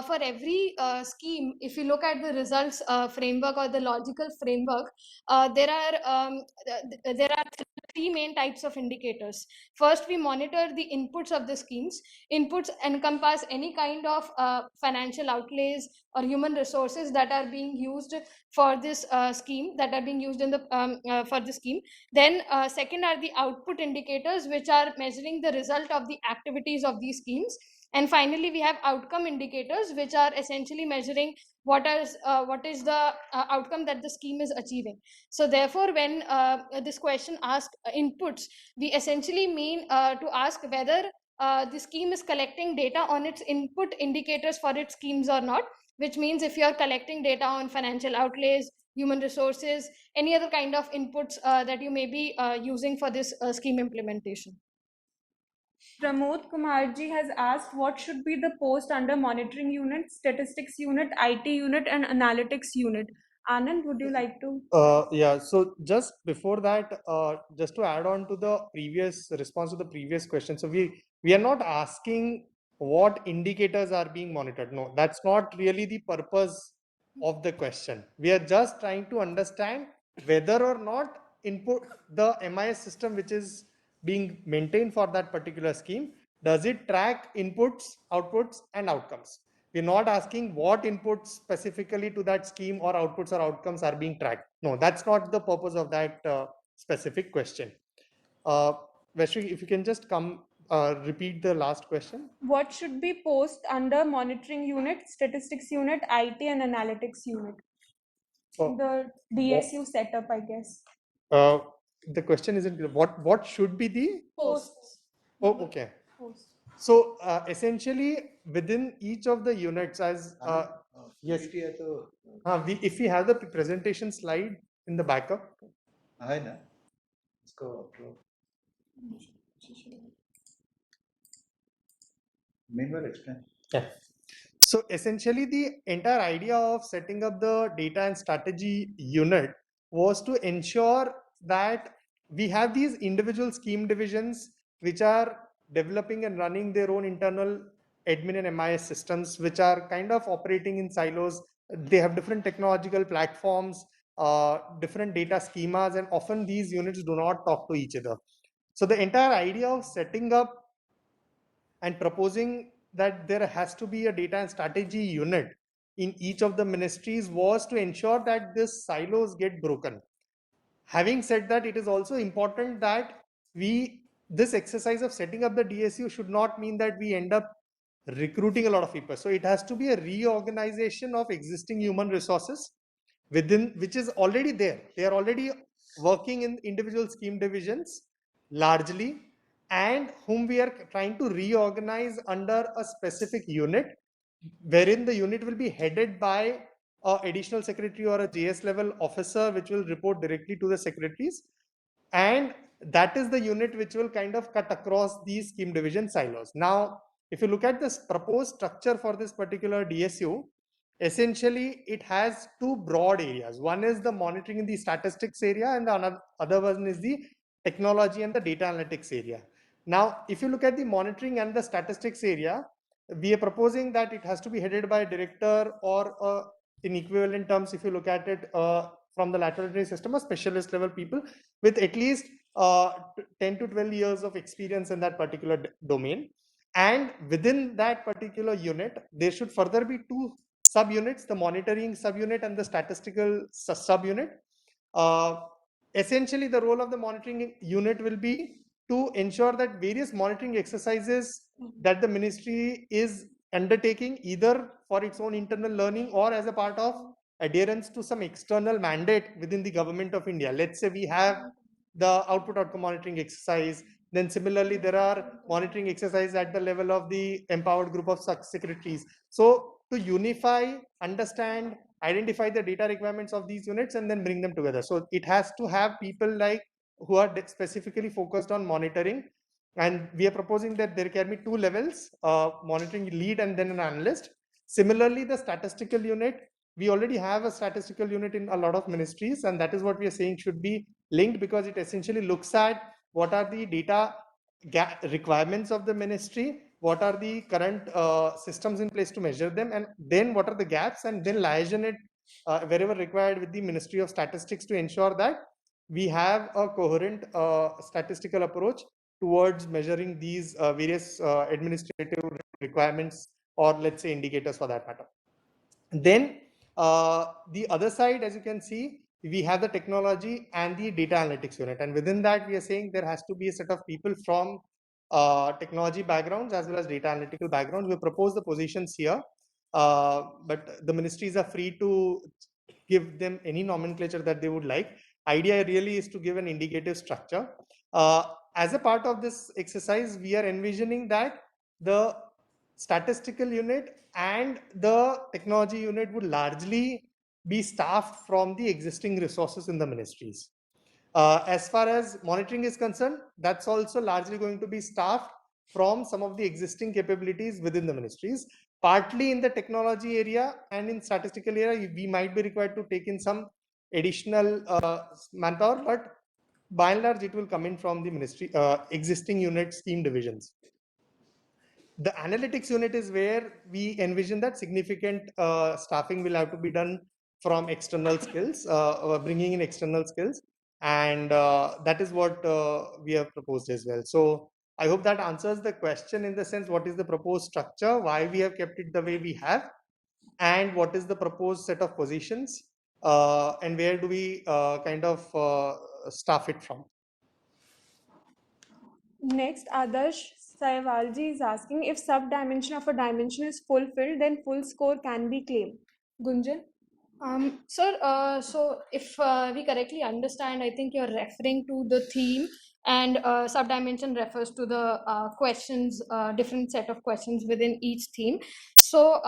for every scheme, if you look at the results framework or the logical framework, there are three main types of indicators. First, we monitor the inputs of the schemes. Inputs encompass any kind of financial outlays or human resources that are being used for this scheme, that are being used in the for the scheme. Then second are the output indicators, which are measuring the result of the activities of these schemes. And finally, we have outcome indicators, which are essentially measuring what is the outcome that the scheme is achieving. So therefore, when this question asks inputs, we essentially mean to ask whether the scheme is collecting data on its input indicators for its schemes or not, which means if you are collecting data on financial outlays, human resources, any other kind of inputs that you may be using for this scheme implementation. Pramod Kumar ji has asked what should be the post under monitoring unit, statistics unit, IT unit, and analytics unit. Anand, would you like to? Yeah, so just before that, just to add on to the previous response to the previous question. So we are not asking what indicators are being monitored. No, that's not really the purpose of the question. We are just trying to understand whether or not input the MIS system which is being maintained for that particular scheme, does it track inputs, outputs, and outcomes? We're not asking what inputs specifically to that scheme or outputs or outcomes are being tracked. No, that's not the purpose of that specific question. Vashri, if you can just repeat the last question. What should be post under monitoring unit, statistics unit, IT, and analytics unit? The DSU setup, I guess. The question isn't what should be the Posts. Oh, okay. Post. So essentially within each of the units, as yes, if we have the presentation slide in the backup. है ना इसको upload. Meanwhile, explain. Yeah. So essentially the entire idea of setting up the data and strategy unit was to ensure that we have these individual scheme divisions which are developing and running their own internal admin and MIS systems, which are kind of operating in silos. They have different technological platforms, different data schemas, and often these units do not talk to each other. So the entire idea of setting up and proposing that there has to be a data and strategy unit in each of the ministries was to ensure that these silos get broken. Having said that, it is also important that this exercise of setting up the DSU should not mean that we end up recruiting a lot of people. So it has to be a reorganization of existing human resources within, which is already there. They are already working in individual scheme divisions largely, and whom we are trying to reorganize under a specific unit, wherein the unit will be headed by an additional secretary or a JS level officer, which will report directly to the secretaries. And that is the unit which will kind of cut across these scheme division silos. Now, if you look at this proposed structure for this particular DSU, essentially it has two broad areas. One is the monitoring in the statistics area, and the other one is the technology and the data analytics area. Now, if you look at the monitoring and the statistics area, we are proposing that it has to be headed by a director or in equivalent terms, if you look at it from the laboratory system, a specialist level people with at least 10 to 12 years of experience in that particular domain. And within that particular unit, there should further be two subunits, the monitoring subunit and the statistical subunit. Essentially, the role of the monitoring unit will be to ensure that various monitoring exercises that the ministry is undertaking, either for its own internal learning or as a part of adherence to some external mandate within the government of India. Let's say we have the output monitoring exercise. Then similarly, there are monitoring exercises at the level of the empowered group of secretaries. So to unify, understand, identify the data requirements of these units and then bring them together. So it has to have people like who are specifically focused on monitoring. And we are proposing that there can be two levels, monitoring lead and then an analyst. Similarly, the statistical unit, we already have a statistical unit in a lot of ministries, and that is what we are saying should be linked, because it essentially looks at what are the data requirements of the ministry, what are the current systems in place to measure them, and then what are the gaps, and then liaison it wherever required with the Ministry of Statistics to ensure that we have a coherent statistical approach towards measuring these various administrative requirements, or let's say indicators for that matter. Then the other side, as you can see, we have the technology and the data analytics unit, and within that we are saying there has to be a set of people from technology backgrounds as well as data analytical backgrounds. We propose the positions here, but the ministries are free to give them any nomenclature that they would like. Idea really is to give an indicative structure. As a part of this exercise, we are envisioning that the statistical unit and the technology unit would largely be staffed from the existing resources in the ministries. As far as monitoring is concerned, that's also largely going to be staffed from some of the existing capabilities within the ministries. Partly in the technology area and in statistical area, we might be required to take in some additional manpower, but by and large, it will come in from the ministry existing unit scheme divisions. The analytics unit is where we envision that significant staffing will have to be done from external skills, bringing in external skills, and that is what we have proposed as well. So I hope that answers the question in the sense what is the proposed structure, why we have kept it the way we have, and what is the proposed set of positions, and where do we kind of staff it from. Next, Adarsh Saiwalji is asking if sub-dimension of a dimension is fulfilled, then full score can be claimed. Gunjan? Sir, so if we correctly understand, I think you're referring to the theme, and subdimension refers to the questions, different set of questions within each theme. So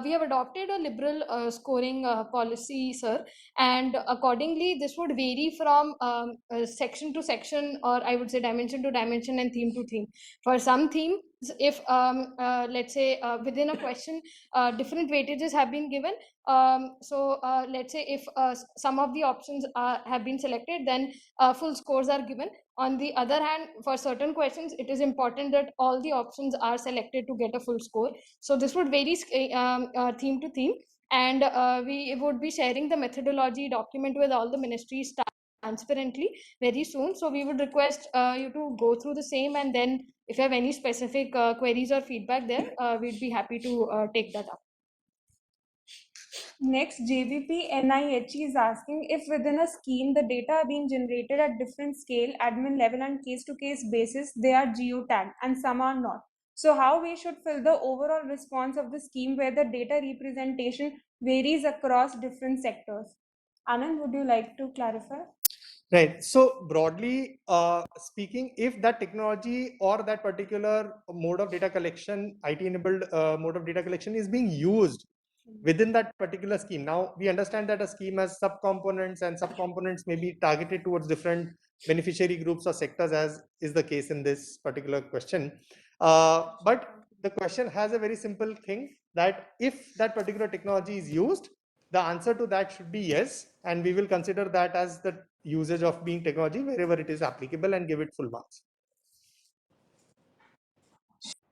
we have adopted a liberal scoring policy, sir, and accordingly, this would vary from section to section, or I would say dimension to dimension and theme to theme. For some themes, if let's say within a question, different weightages have been given. So let's say if some of the options have been selected, then full scores are given. On the other hand, for certain questions, it is important that all the options are selected to get a full score. So this would vary theme to theme, and we would be sharing the methodology document with all the ministries transparently very soon. So we would request you to go through the same, and then if you have any specific queries or feedback there, we'd be happy to take that up. Next, JVP NIHE is asking if within a scheme the data are being generated at different scale, admin level and case-to-case basis, they are geotagged and some are not. So how we should fill the overall response of the scheme where the data representation varies across different sectors? Anand, would you like to clarify? Right. So broadly speaking, if that technology or that particular mode of data collection, IT-enabled mode of data collection is being used within that particular scheme. Now, we understand that a scheme has subcomponents, and subcomponents may be targeted towards different beneficiary groups or sectors, as is the case in this particular question. But the question has a very simple thing, that if that particular technology is used, the answer to that should be yes, and we will consider that as the usage of being technology wherever it is applicable and give it full marks.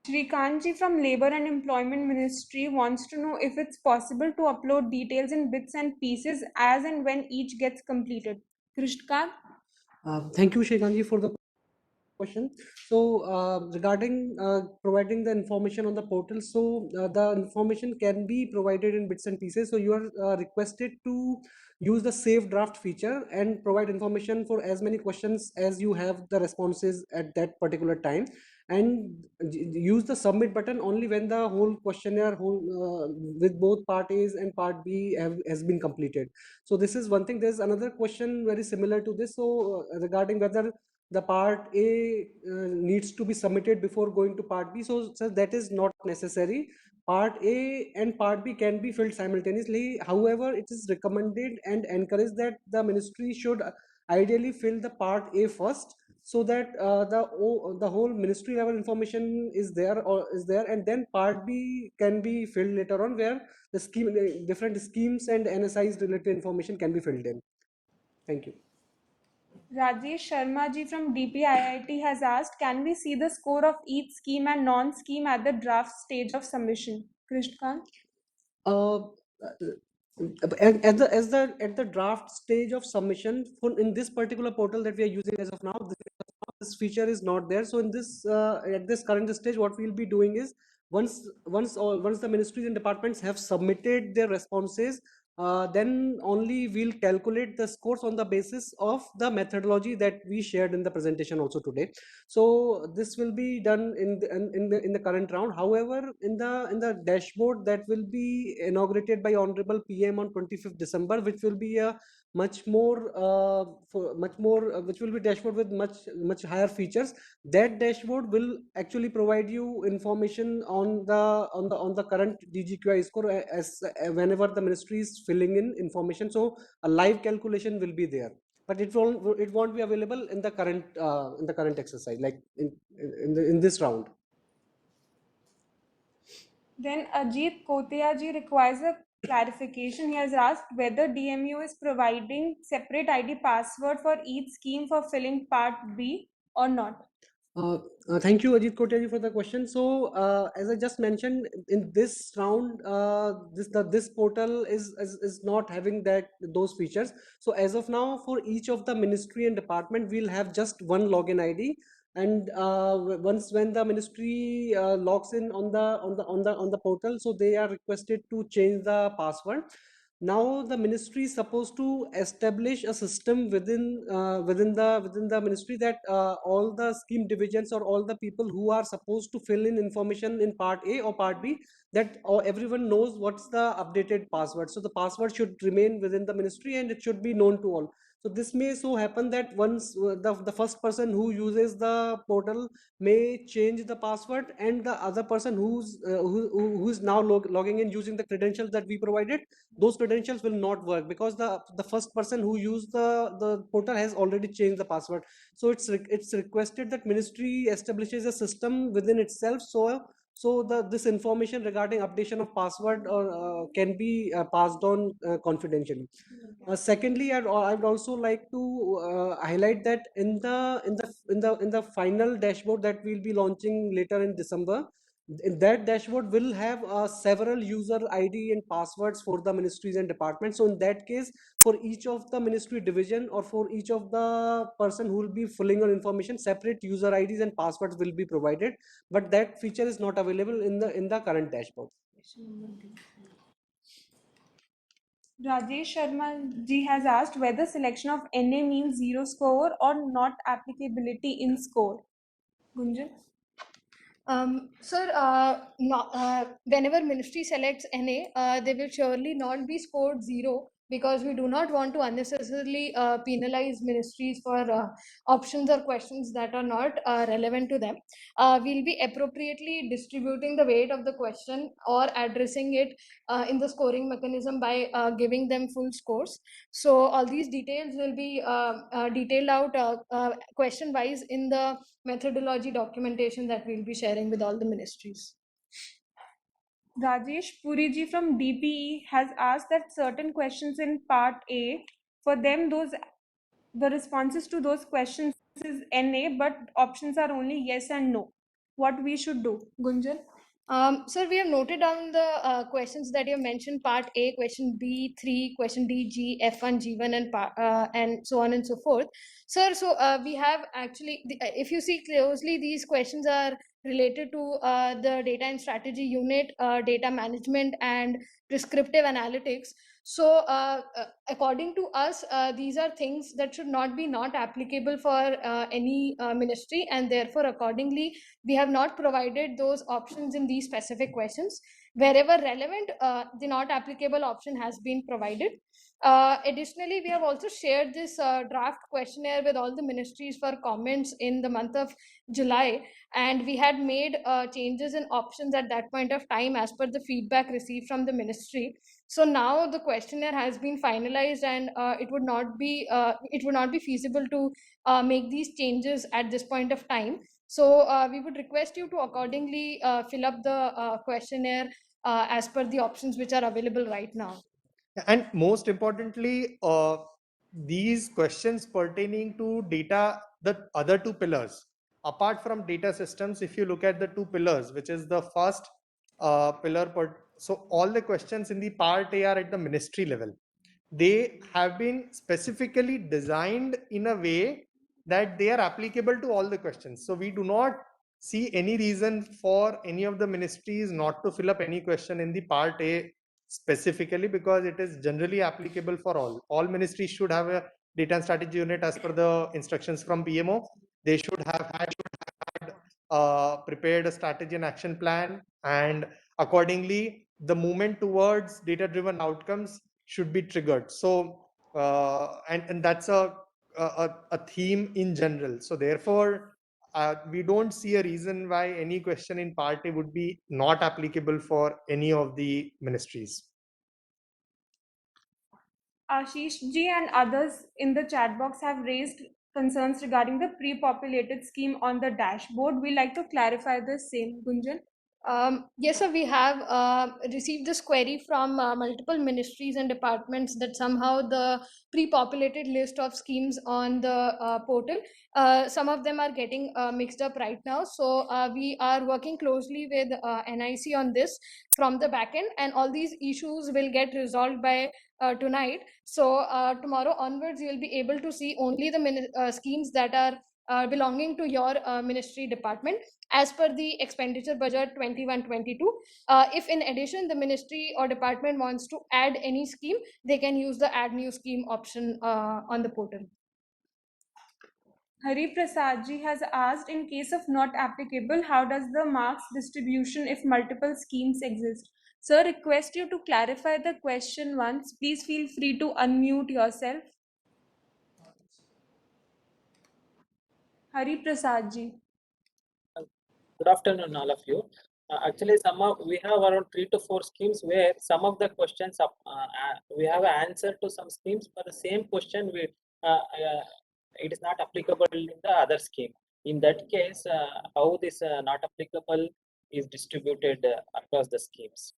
Srikanji from Labour and Employment Ministry wants to know if it's possible to upload details in bits and pieces as and when each gets completed. Krishnakant? Thank you, Shekhanji, for the question. So regarding providing the information on the portal, so the information can be provided in bits and pieces. So you are requested to use the save draft feature and provide information for as many questions as you have the responses at that particular time, and use the submit button only when the whole questionnaire with both part A's and part B has been completed. So this is one thing. There's another question very similar to this. So regarding whether the part A needs to be submitted before going to part B. So that is not necessary. Part A and part B can be filled simultaneously. However, it is recommended and encouraged that the ministry should ideally fill the part A first, so that the whole ministry level information is there, and then part B can be filled later on, where the different schemes and NSIs related information can be filled in. Thank you. Rajesh Sharma ji from DPIIT has asked, can we see the score of each scheme and non-scheme at the draft stage of submission? Krishnakant? uh, at the draft stage of submission for in this particular portal that we are using as of now, this feature is not there. So in this at this current stage, what we'll be doing is once the ministries and departments have submitted their responses, then only we'll calculate the scores on the basis of the methodology that we shared in the presentation also today. So this will be done in the current round. However, in the dashboard that will be inaugurated by Honorable PM on 25th December, which will be a much more which will be dashboard with much higher features. That dashboard will actually provide you information on the current DGQI score as whenever the ministry is filling in information. So a live calculation will be there, but it won't be available in the current exercise, like in this round. Then Ajit Kotia ji requires a clarification. He has asked whether DMEO is providing separate ID password for each scheme for filling part B or not. Thank you, Ajit Kotiaji, for the question. So, as I just mentioned, in this round, this portal is not having those features. So, as of now, for each of the ministry and department, we'll have just one login ID. And when the ministry logs in on the portal, so they are requested to change the password. Now the ministry is supposed to establish a system within the ministry that all the scheme divisions or all the people who are supposed to fill in information in part A or part B, that everyone knows what's the updated password. So the password should remain within the ministry and it should be known to all. So this may so happen that once the first person who uses the portal may change the password, and the other person who's now logging in using the credentials that we provided, those credentials will not work because the first person who used the portal has already changed the password. So it's requested that ministry establishes a system within itself, so this information regarding updation of password or can be passed on confidentially. Secondly, I'd also like to highlight that in the final dashboard that we'll be launching later in December, that dashboard will have several user ID and passwords for the ministries and departments. So in that case, for each of the ministry division or for each of the person who will be filling on information, separate user IDs and passwords will be provided, but that feature is not available in the current dashboard. Rajesh Sharma ji has asked whether selection of NA means zero score or not applicability in score. Gunjan? Sir, whenever ministry selects NA, they will surely not be scored 0, because we do not want to unnecessarily penalize ministries for options or questions that are not relevant to them. We'll be appropriately distributing the weight of the question or addressing it in the scoring mechanism by giving them full scores. So all these details will be detailed out question wise in the methodology documentation that we'll be sharing with all the ministries. Rajesh Puri ji from DPE has asked that certain questions in part A, for them the responses to those questions is NA, but options are only yes and no. what we should do? Gunjan? Sir, we have noted down the questions that you have mentioned: Part A, Question B, 3, Question D, G, F1, G1, and so on and so forth. Sir, so we have actually, if you see closely, these questions are related to the data and strategy unit, data management, and prescriptive analytics. So according to us, these are things that should not be not applicable for any ministry, and therefore accordingly we have not provided those options in these specific questions. Wherever relevant, the not applicable option has been provided. Additionally, we have also shared this draft questionnaire with all the ministries for comments in the month of July, and we had made changes in options at that point of time as per the feedback received from the ministry. So now the questionnaire has been finalized, and it would not be feasible to make these changes at this point of time. So we would request you to accordingly fill up the questionnaire as per the options which are available right now. And most importantly, these questions pertaining to data, the other two pillars, apart from data systems, if you look at the two pillars, which is the first pillar, so all the questions in the part A are at the ministry level. They have been specifically designed in a way that they are applicable to all the questions. So we do not see any reason for any of the ministries not to fill up any question in the part A specifically, because it is generally applicable for all. All ministries should have a data and strategy unit as per the instructions from PMO. They should have had prepared a strategy and action plan, and accordingly the movement towards data driven outcomes should be triggered. So and that's a theme in general. So therefore we don't see a reason why any question in part A would be not applicable for any of the ministries. Ashish ji and others in the chat box have raised concerns regarding the pre-populated scheme on the dashboard. We like to clarify the same, Gunjan. Yes, sir, we have received this query from multiple ministries and departments that somehow the pre-populated list of schemes on the portal, some of them are getting mixed up right now. So we are working closely with NIC on this from the backend, and all these issues will get resolved by tonight. So tomorrow onwards, you will be able to see only the schemes that are belonging to your ministry department as per the expenditure budget 21-22. If in addition the ministry or department wants to add any scheme, they can use the add new scheme option on the portal. Hari Prasad ji has asked, in case of not applicable, how does the marks distribution if multiple schemes exist? Sir, request you to clarify the question once. Please feel free to unmute yourself. Hari Prasad ji. Good afternoon, all of you. Actually, we have around 3 to 4 schemes where some of the questions we have an answer to some schemes, but the same question it is not applicable in the other scheme. In that case, how this not applicable is distributed across the schemes?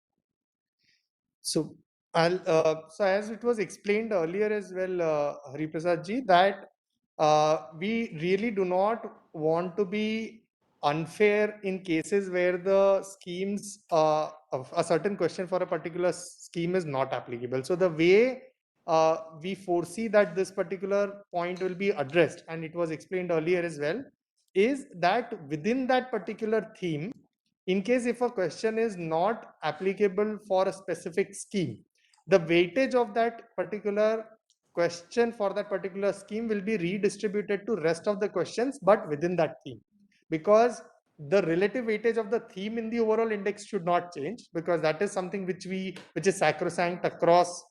So so as it was explained earlier as well, Hari Prasad ji, that we really do not want to be unfair in cases where the schemes of a certain question for a particular scheme is not applicable. So the way we foresee that this particular point will be addressed, and it was explained earlier as well, is that within that particular theme, in case if a question is not applicable for a specific scheme, the weightage of that particular question for that particular scheme will be redistributed to rest of the questions, but within that theme, because the relative weightage of the theme in the overall index should not change, because that is something which is sacrosanct across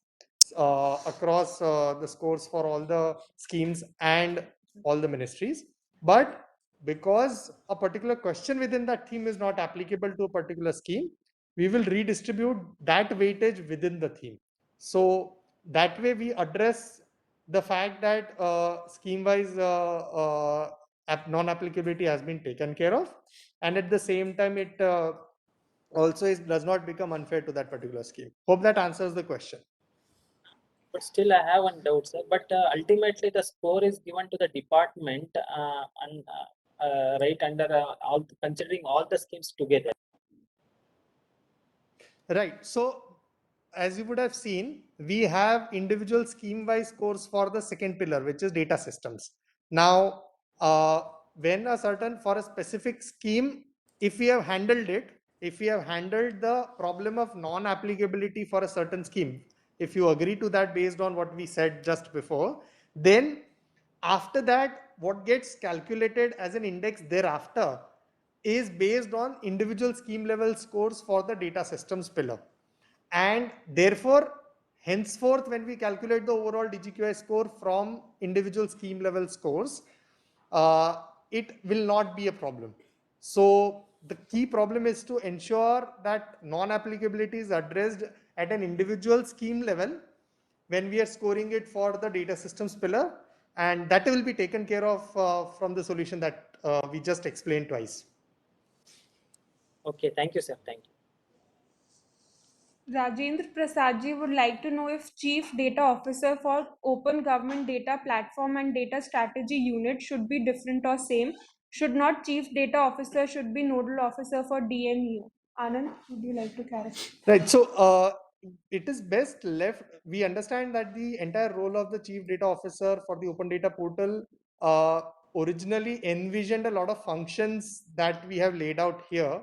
the scores for all the schemes and all the ministries. But because a particular question within that theme is not applicable to a particular scheme, we will redistribute that weightage within the theme. So that way we address the fact that scheme-wise non-applicability has been taken care of, and at the same time it also does not become unfair to that particular scheme. Hope that answers the question. But still, I have one doubt, sir. But ultimately, the score is given to the department, and right under all considering all the schemes together. Right. So as you would have seen, we have individual scheme-wise scores for the second pillar, which is data systems. Now, when for a specific scheme, if we have handled the problem of non-applicability for a certain scheme, if you agree to that based on what we said just before, then after that, what gets calculated as an index thereafter is based on individual scheme level scores for the data systems pillar. And therefore, henceforth, when we calculate the overall DGQI score from individual scheme level scores, it will not be a problem. So the key problem is to ensure that non-applicability is addressed at an individual scheme level when we are scoring it for the data systems pillar, and that will be taken care of from the solution that we just explained twice. Okay, thank you, sir. Thank you. Rajendra Prasadji would like to know if Chief Data Officer for Open Government Data Platform and Data Strategy Unit should be different or same. Should not Chief Data Officer should be Nodal Officer for DMEO. Anand, would you like to clarify? Right. So it is best left. We understand that the entire role of the Chief Data Officer for the Open Data Portal originally envisioned a lot of functions that we have laid out here.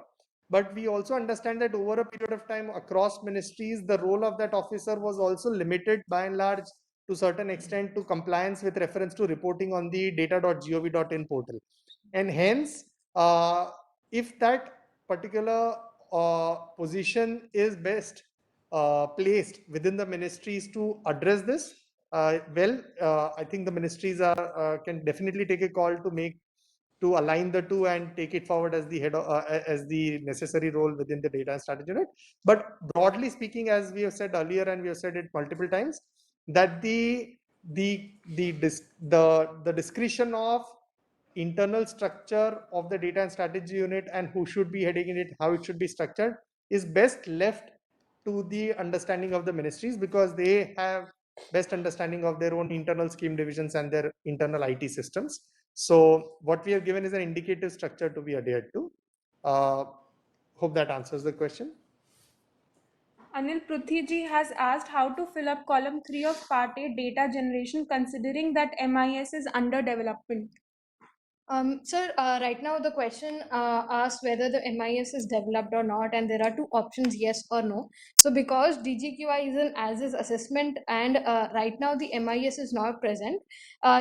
But we also understand that over a period of time across ministries, the role of that officer was also limited by and large to certain extent to compliance with reference to reporting on the data.gov.in portal. And hence, if that particular position is best placed within the ministries to address this, I think the ministries can definitely take a call to align the two and take it forward as the as the necessary role within the data and strategy unit. But broadly speaking, as we have said earlier and we have said it multiple times, that the discretion of internal structure of the data and strategy unit and who should be heading in it, how it should be structured, is best left to the understanding of the ministries, because they have best understanding of their own internal scheme divisions and their internal IT systems. So what we have given is an indicative structure to be adhered to. Hope that answers the question. Anil Pruthiji has asked how to fill up column 3 of part A data generation considering that MIS is under development. Sir, right now the question asks whether the MIS is developed or not, and there are two options, yes or no. So because DGQI is an as-is assessment and right now the MIS is not present,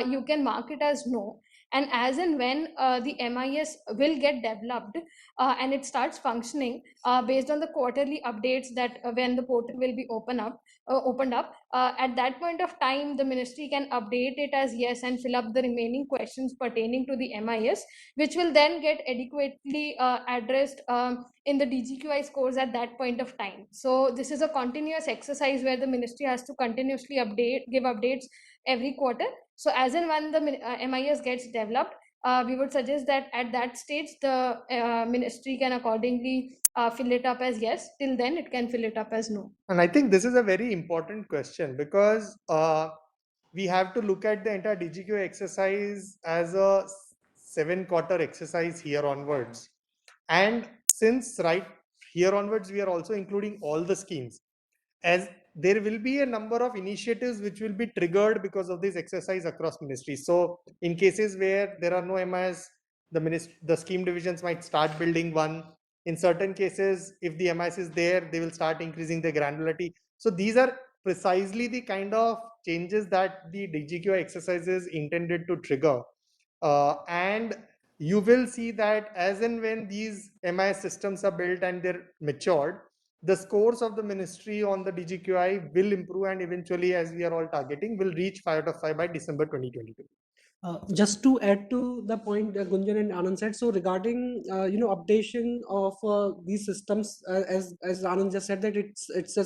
you can mark it as no. And as and when the MIS will get developed and it starts functioning based on the quarterly updates that when the portal will be opened up, at that point of time, the ministry can update it as yes and fill up the remaining questions pertaining to the MIS, which will then get adequately addressed in the DGQI scores at that point of time. So this is a continuous exercise where the ministry has to continuously give updates every quarter. So as and when the MIS gets developed, we would suggest that at that stage, the ministry can accordingly fill it up as yes. Till then, it can fill it up as no. And I think this is a very important question, because we have to look at the entire DGQI exercise as a 7-quarter exercise here onwards. And since right here onwards, we are also including all the schemes, as there will be a number of initiatives which will be triggered because of this exercise across ministries. So in cases where there are no MIS, the scheme divisions might start building one. In certain cases, if the MIS is there, they will start increasing the granularity. So these are precisely the kind of changes that the DGQI exercise is intended to trigger. And you will see that as and when these MIS systems are built and they're matured, the scores of the ministry on the DGQI will improve, and eventually, as we are all targeting, will reach 5 out of 5 by December 2022. Just to add to the point Gunjan and Anand said, so regarding updation of these systems, as Anand just said, that it's a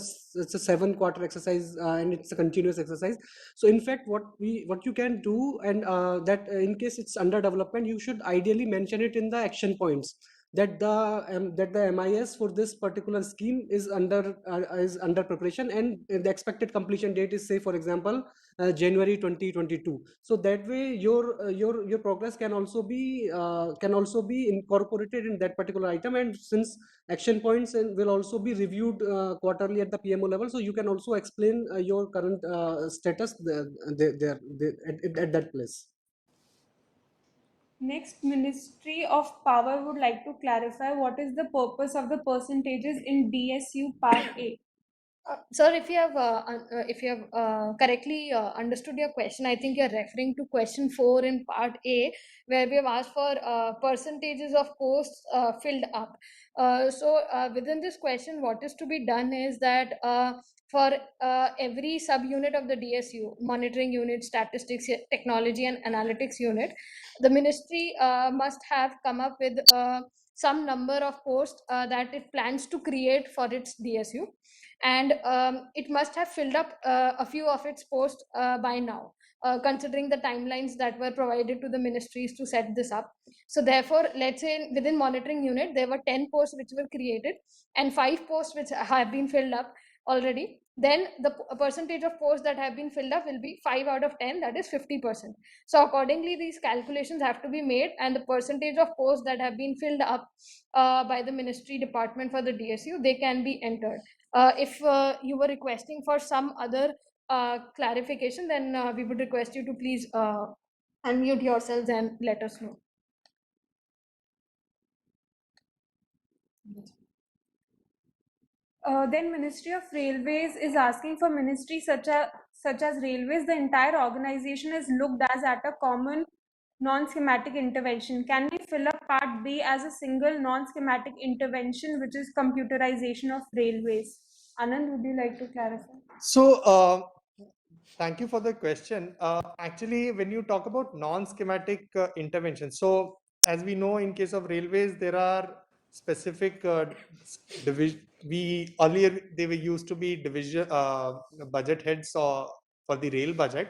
7-quarter exercise and it's a continuous exercise. So in fact, what you can do, and that in case it's under development, you should ideally mention it in the action points. that the MIS for this particular scheme is under preparation, and the expected completion date is, say for example, January 2022. So that way your progress can also be incorporated in that particular item, and since action points will also be reviewed quarterly at the PMO level, so you can also explain your current status at that place. Next, Ministry of Power would like to clarify what is the purpose of the percentages in DSU Part A. Sir, if you have correctly understood your question, I think you're referring to question 4 in part A, where we have asked for percentages of posts filled up. So within this question, what is to be done is that for every subunit of the DSU, monitoring unit, statistics, technology and analytics unit, the ministry must have come up with some number of posts that it plans to create for its DSU, and it must have filled up a few of its posts by now, considering the timelines that were provided to the ministries to set this up. So therefore, let's say within monitoring unit there were 10 posts which were created and 5 posts which have been filled up already. Then the percentage of posts that have been filled up will be 5 out of 10, that is 50%. So accordingly these calculations have to be made, and the percentage of posts that have been filled up by the ministry department for the DSU, they can be entered. If you were requesting for some other clarification, then we would request you to please unmute yourselves and let us know. Then Ministry of Railways is asking for ministries such as Railways, the entire organization is looked at a common non-schematic intervention. Can we fill up Part B as a single non-schematic intervention, which is computerization of railways? Anand, would you like to clarify? So, thank you for the question. Actually, when you talk about non-schematic intervention, so as we know, in case of railways, there are specific division. Earlier they were used to be division budget heads for the rail budget,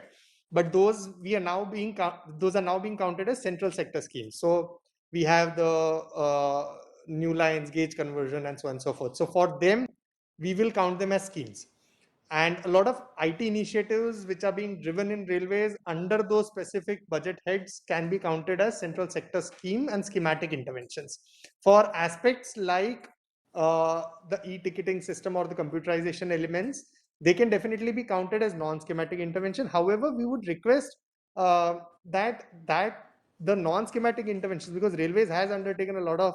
but those are now being counted as central sector schemes. So we have the new lines, gauge conversion, and so on and so forth. So for them, we will count them as schemes. And a lot of IT initiatives which are being driven in railways under those specific budget heads can be counted as central sector scheme and schematic interventions. For aspects like the e-ticketing system or the computerization elements, they can definitely be counted as non-schematic intervention. However, we would request that the non-schematic interventions, because railways has undertaken a lot of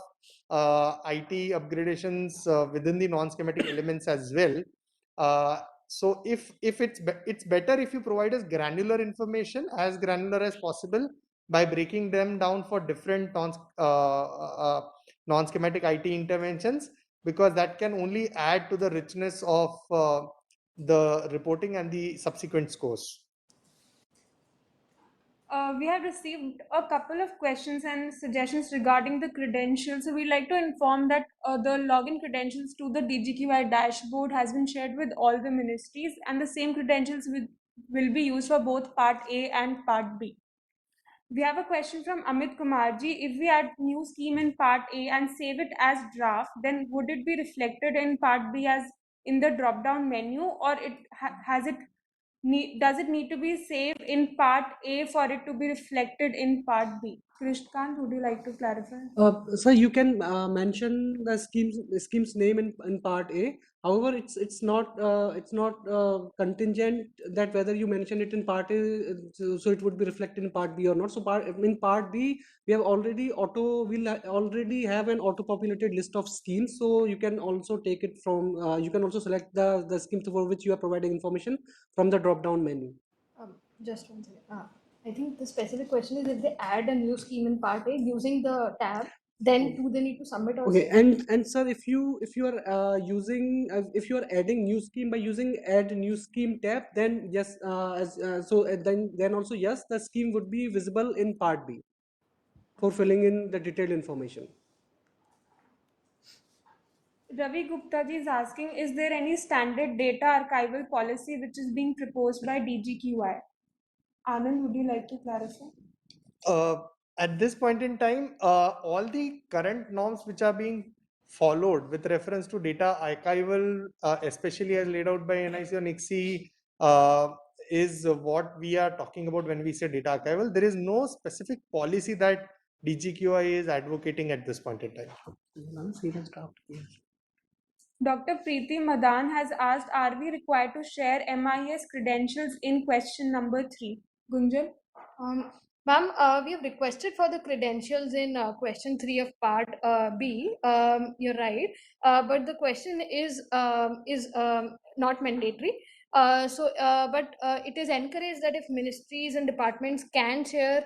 IT upgradations within the non-schematic elements as well. So if it's better if you provide us granular information, as granular as possible, by breaking them down for different non-schematic IT interventions, because that can only add to the richness of the reporting and the subsequent scores. We have received a couple of questions and suggestions regarding the credentials. So we'd like to inform that the login credentials to the DGQI dashboard has been shared with all the ministries, and the same credentials will be used for both Part A and Part B. We have a question from Amit Kumarji. If we add new scheme in Part A and save it as draft, then would it be reflected in Part B as in the drop-down menu, or does it need to be saved in Part A for it to be reflected in Part B? Krishnakant, would you like to clarify? Sir, you can mention the scheme's name in Part A. However, it's not contingent that whether you mention it in Part A, so it would be reflected in Part B or not. So in Part B, we have already have an auto-populated list of schemes. So you can also take it from you can also select the schemes for which you are providing information from the drop-down menu. Just one second. I think the specific question is if they add a new scheme in Part A using the tab, then do they need to submit also? Okay, and sir, if you are if you are adding new scheme by using add new scheme tab, then yes, then also yes, the scheme would be visible in Part B for filling in the detailed information. Ravi Gupta ji is asking, is there any standard data archival policy which is being proposed by DGQI? Anand, would you like to clarify? At this point in time, all the current norms which are being followed with reference to data archival, especially as laid out by NIC or NICSI, is what we are talking about when we say data archival. There is no specific policy that DGQI is advocating at this point in time. Dr. Preeti Madan has asked, are we required to share MIS credentials in question number 3? Gunjan? Ma'am, we have requested for the credentials in question 3 of part B. You're right, but the question is not mandatory. But it is encouraged that if ministries and departments can share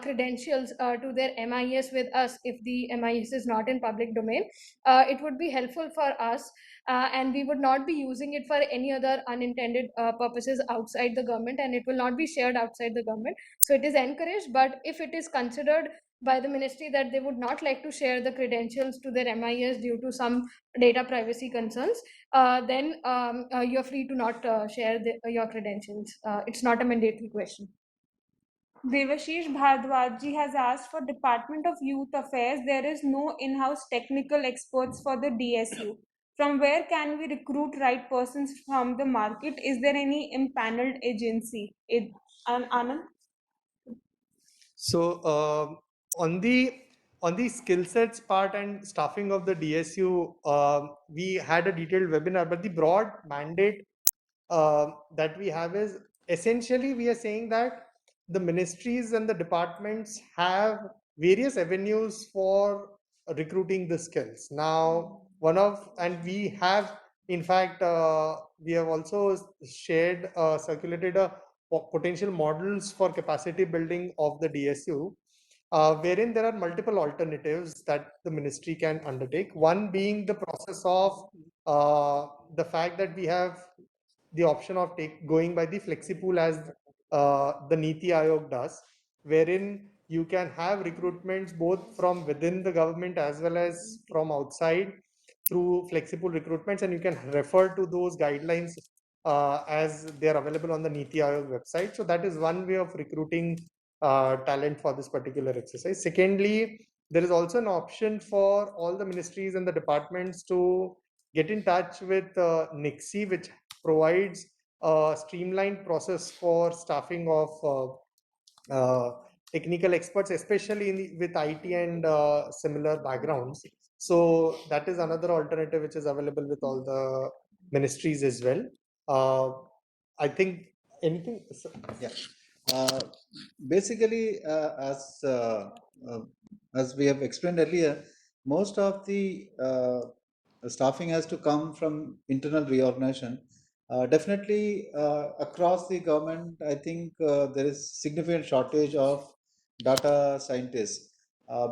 credentials to their MIS with us, if the MIS is not in public domain, it would be helpful for us, and we would not be using it for any other unintended purposes outside the government, and it will not be shared outside the government. So it is encouraged, but if it is considered by the ministry that they would not like to share the credentials to their MIS due to some data privacy concerns, then you're free to not share your credentials. It's not a mandatory question. Devashish Bhardwaj has asked, for Department of Youth Affairs, there is no in-house technical experts for the DSU. From where can we recruit right persons from the market? Is there any impaneled agency? Anand? So on the skill sets part and staffing of the DSU, we had a detailed webinar, but the broad mandate that we have is essentially we are saying that the ministries and the departments have various avenues for recruiting the skills. Now, we have, in fact, we have also circulated a potential models for capacity building of the DSU, wherein there are multiple alternatives that the ministry can undertake. One being the process of the fact that we have the option of going by the flexi-pool as the NITI Aayog does, wherein you can have recruitments both from within the government as well as from outside through flexible recruitments, and you can refer to those guidelines as they are available on the NITI Aayog website. So that is one way of recruiting talent for this particular exercise. Secondly, there is also an option for all the ministries and the departments to get in touch with NICSI, which provides a streamlined process for staffing of technical experts, especially with IT and similar backgrounds. So that is another alternative which is available with all the ministries as well. I think anything. Yeah. Basically, as we have explained earlier, most of the staffing has to come from internal reorganization. Definitely, across the government, I think there is significant shortage of data scientists.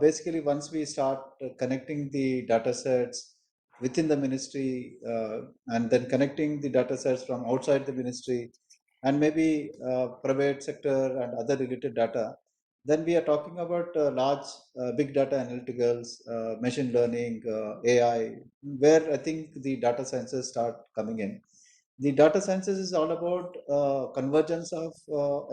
Basically, once we start connecting the data sets within the ministry and then connecting the data sets from outside the ministry and maybe private sector and other related data, then we are talking about large big data analyticals, machine learning, AI, where I think the data sciences start coming in. The data sciences is all about convergence of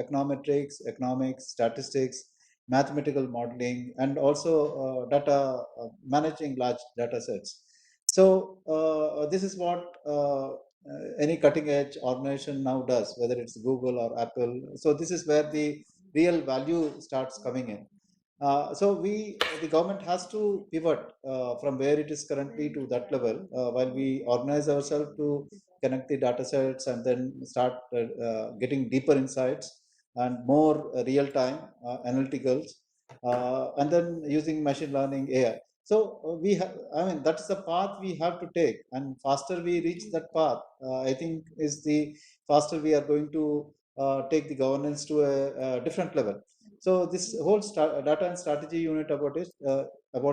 econometrics, economics, statistics, mathematical modeling, and also data managing large data sets. So this is what any cutting edge organization now does, whether it's Google or Apple. So this is where the real value starts coming in. So the government has to pivot from where it is currently to that level while we organize ourselves to connect the data sets and then start getting deeper insights and more real-time analyticals, and then using machine learning, AI. So we have, I mean, that's the path we have to take, and faster we reach that path, I think is the faster we are going to take the governance to a different level. So this whole data and strategy unit about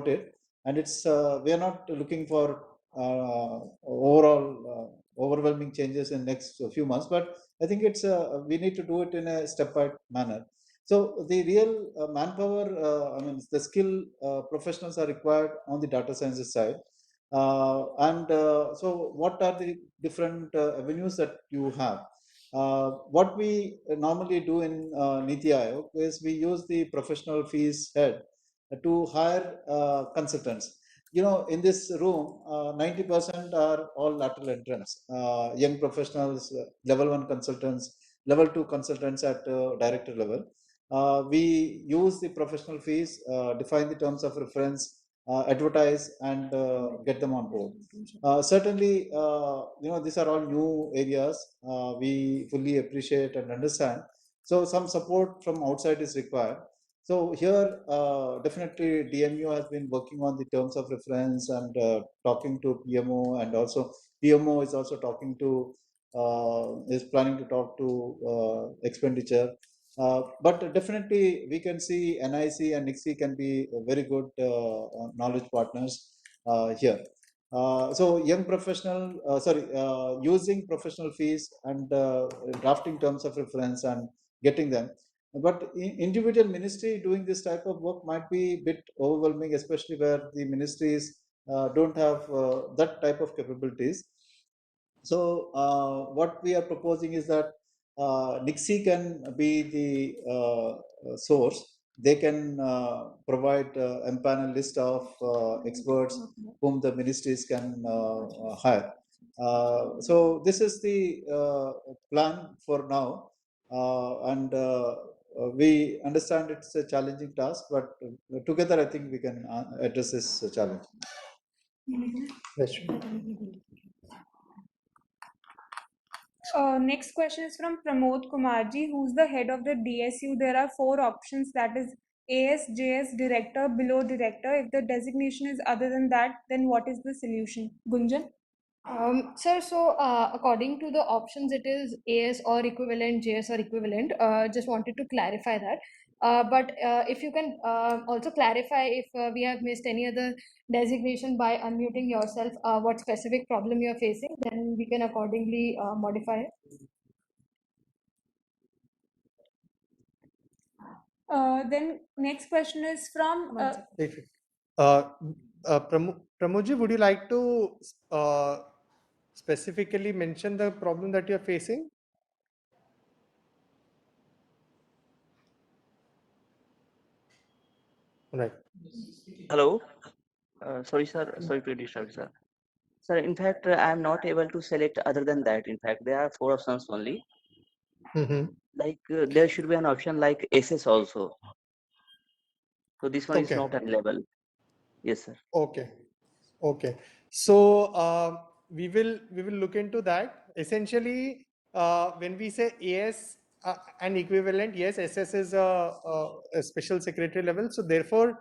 it, and it's we are not looking for overall overwhelming changes in next few months, but I think it's we need to do it in a stepwise manner. So the real manpower, I mean, the skill professionals are required on the data sciences side. So what are the different avenues that you have? What we normally do in NITI Aayog is we use the professional fees head to hire consultants. In this room, 90% are all lateral entrants, young professionals, level 1 consultants, level 2 consultants at director level. We use the professional fees, define the terms of reference, advertise, and get them on board. Certainly, these are all new areas. We fully appreciate and understand. So some support from outside is required. So here, definitely DMEO has been working on the terms of reference and talking to PMO, and also PMO is also talking to, is planning to talk to expenditure. But definitely we can see NIC and NICSI can be very good knowledge partners here. So young professional, using professional fees and drafting terms of reference and getting them. But individual ministry doing this type of work might be a bit overwhelming, especially where the ministries don't have that type of capabilities. So what we are proposing is that NICSI can be the source. They can provide empanel list of experts whom the ministries can hire. So this is the plan for now, and we understand it's a challenging task, but together I think we can address this challenge. Next question is from Pramod Kumarji, who's the head of the DSU. There are 4 options, that is AS, JS, director, below director. If the designation is other than that, then what is the solution? Gunjan? Sir, so according to the options, it is AS or equivalent, JS or equivalent. Just wanted to clarify that. But if you can also clarify if we have missed any other designation by unmuting yourself, what specific problem you are facing, then we can accordingly modify it. Then next question is from Pramodji, would you like to specifically mention the problem that you're facing? Right. Hello. Sorry, sir. Sorry to disturb, sir. Sir, in fact, I am not able to select other than that. In fact, there are 4 options only. Like there should be an option like SS also. So this one is not available. Yes, sir. Okay. So we will look into that. Essentially, when we say AS and equivalent, yes, SS is a special secretary level. So therefore,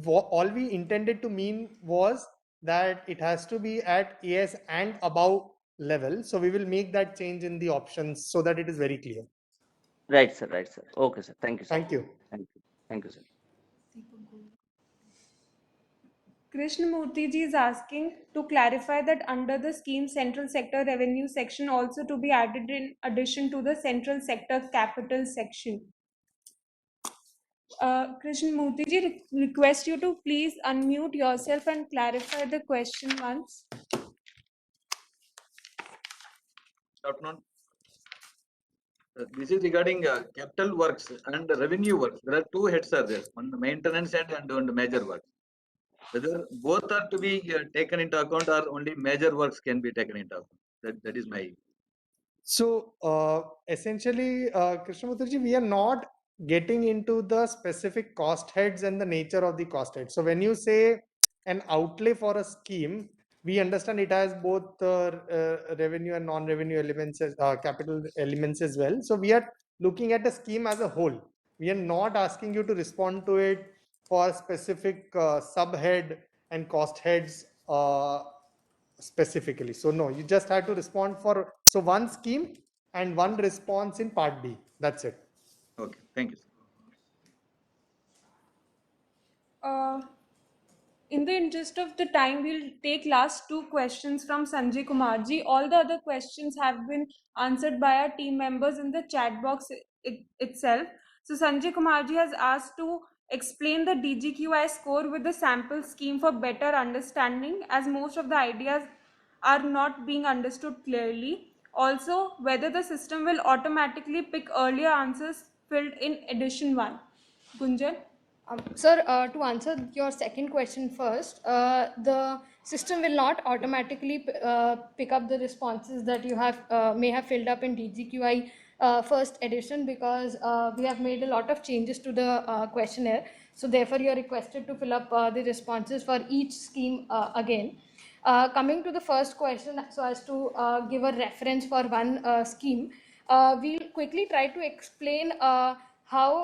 all we intended to mean was that it has to be at AS and above level. So we will make that change in the options so that it is very clear. Right, sir. Right, sir. Okay, sir. Thank you, sir. Thank you. Thank you, sir. Krishnamurti ji is asking to clarify that under the scheme central sector revenue section also to be added in addition to the central sector capital section. Krishnamurti ji, request you to please unmute yourself and clarify the question once. Good afternoon. This is regarding capital works and revenue works. There are 2 heads are there, one maintenance and one major works. Whether both are to be taken into account or only major works can be taken into account. That is my. So essentially, Krishnamurti, we are not getting into the specific cost heads and the nature of the cost heads. So when you say an outlay for a scheme, we understand it has both revenue and non-revenue elements, capital elements as well. So we are looking at the scheme as a whole. We are not asking you to respond to it for specific subhead and cost heads specifically. So no, you just have to respond for one scheme and one response in part B. That's it. Okay, thank you. In the interest of the time, we'll take last 2 questions from Sanjay Kumarji. All the other questions have been answered by our team members in the chat box itself. So Sanjay Kumarji has asked to explain the DGQI score with the sample scheme for better understanding, as most of the ideas are not being understood clearly. Also, whether the system will automatically pick earlier answers filled in edition 1. Gunjan? Sir, to answer your second question first, the system will not automatically pick up the responses that you have may have filled up in DGQI first edition, because we have made a lot of changes to the questionnaire. So therefore, you are requested to fill up the responses for each scheme again. Coming to the first question, so as to give a reference for one scheme, we'll quickly try to explain how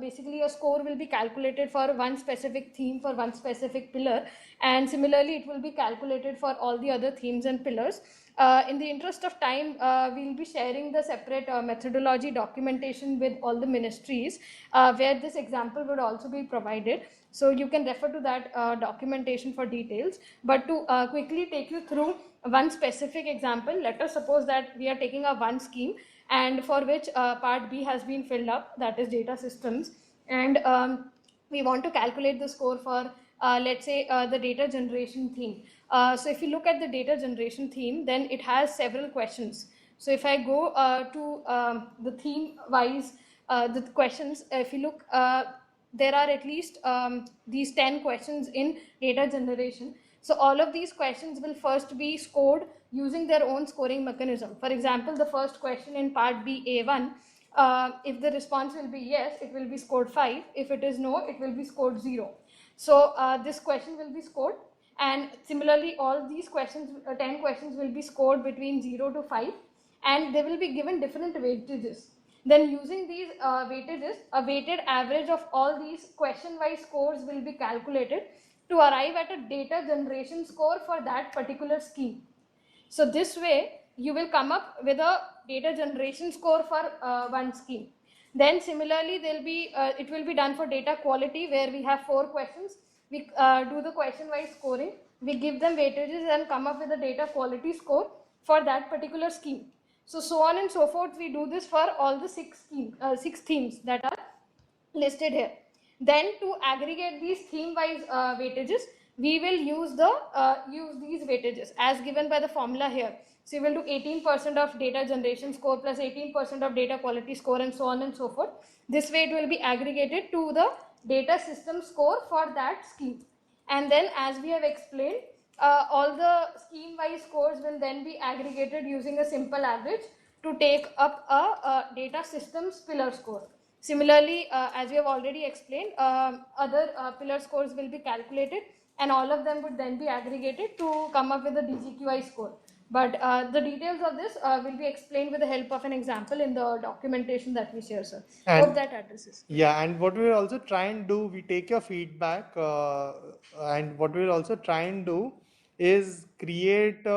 basically a score will be calculated for one specific theme, for one specific pillar, and similarly it will be calculated for all the other themes and pillars. In the interest of time, we'll be sharing the separate methodology documentation with all the ministries, where this example would also be provided. So you can refer to that documentation for details. But to quickly take you through one specific example, let us suppose that we are taking a one scheme, and for which part B has been filled up, that is data systems, and we want to calculate the score for let's say the data generation theme. So if you look at the data generation theme, then it has several questions. So if I go to the theme wise, the questions, if you look, there are at least these 10 questions in data generation. So all of these questions will first be scored using their own scoring mechanism. For example, the first question in part B A1, if the response will be yes, it will be scored 5. If it is no, it will be scored 0. So this question will be scored, and similarly all these questions, 10 questions, will be scored between 0 to 5, and they will be given different weightages. Then using these weightages, a weighted average of all these question wise scores will be calculated to arrive at a data generation score for that particular scheme. So this way you will come up with a data generation score for one scheme. Then similarly there will be it will be done for data quality, where we have 4 questions. We do the question wise scoring, we give them weightages and come up with a data quality score for that particular scheme. So on and so forth, we do this for all the 6 themes that are listed here. Then to aggregate these theme wise weightages, we will use these weightages as given by the formula here. So you will do 18% of data generation score plus 18% of data quality score, and so on and so forth. This way it will be aggregated to the data system score for that scheme. And then, as we have explained, all the scheme wise scores will then be aggregated using a simple average to take up a data systems pillar score. Similarly, as we have already explained, other pillar scores will be calculated, and all of them would then be aggregated to come up with the DGQI score. But the details of this will be explained with the help of an example in the documentation that we share, sir. Hope that addresses. Yeah, and what we will also try and do, we take your feedback, and what we will also try and do is create we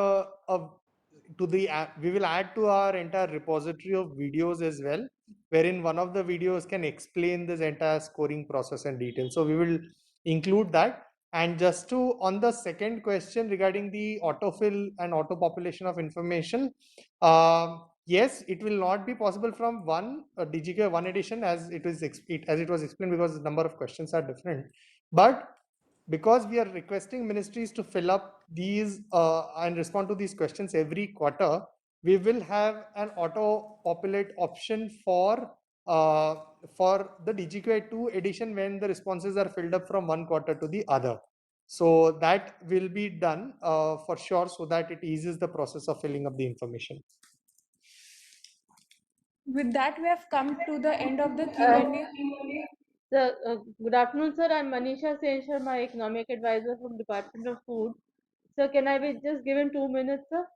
will add to our entire repository of videos as well, wherein one of the videos can explain this entire scoring process in detail. So we will include that. And just to, on the second question regarding the autofill and auto population of information, yes, it will not be possible from one DGQI 1 edition as it was explained, because the number of questions are different. But because we are requesting ministries to fill up these and respond to these questions every quarter, we will have an auto populate option for the DGQI 2 edition when the responses are filled up from one quarter to the other. So that will be done for sure, so that it eases the process of filling up the information. With that, we have come to the end of the Q&A. Good afternoon, sir. I'm Manisha Sen Sharma, Economic Advisor from Department of Food. Sir, can I be just given 2 minutes, sir?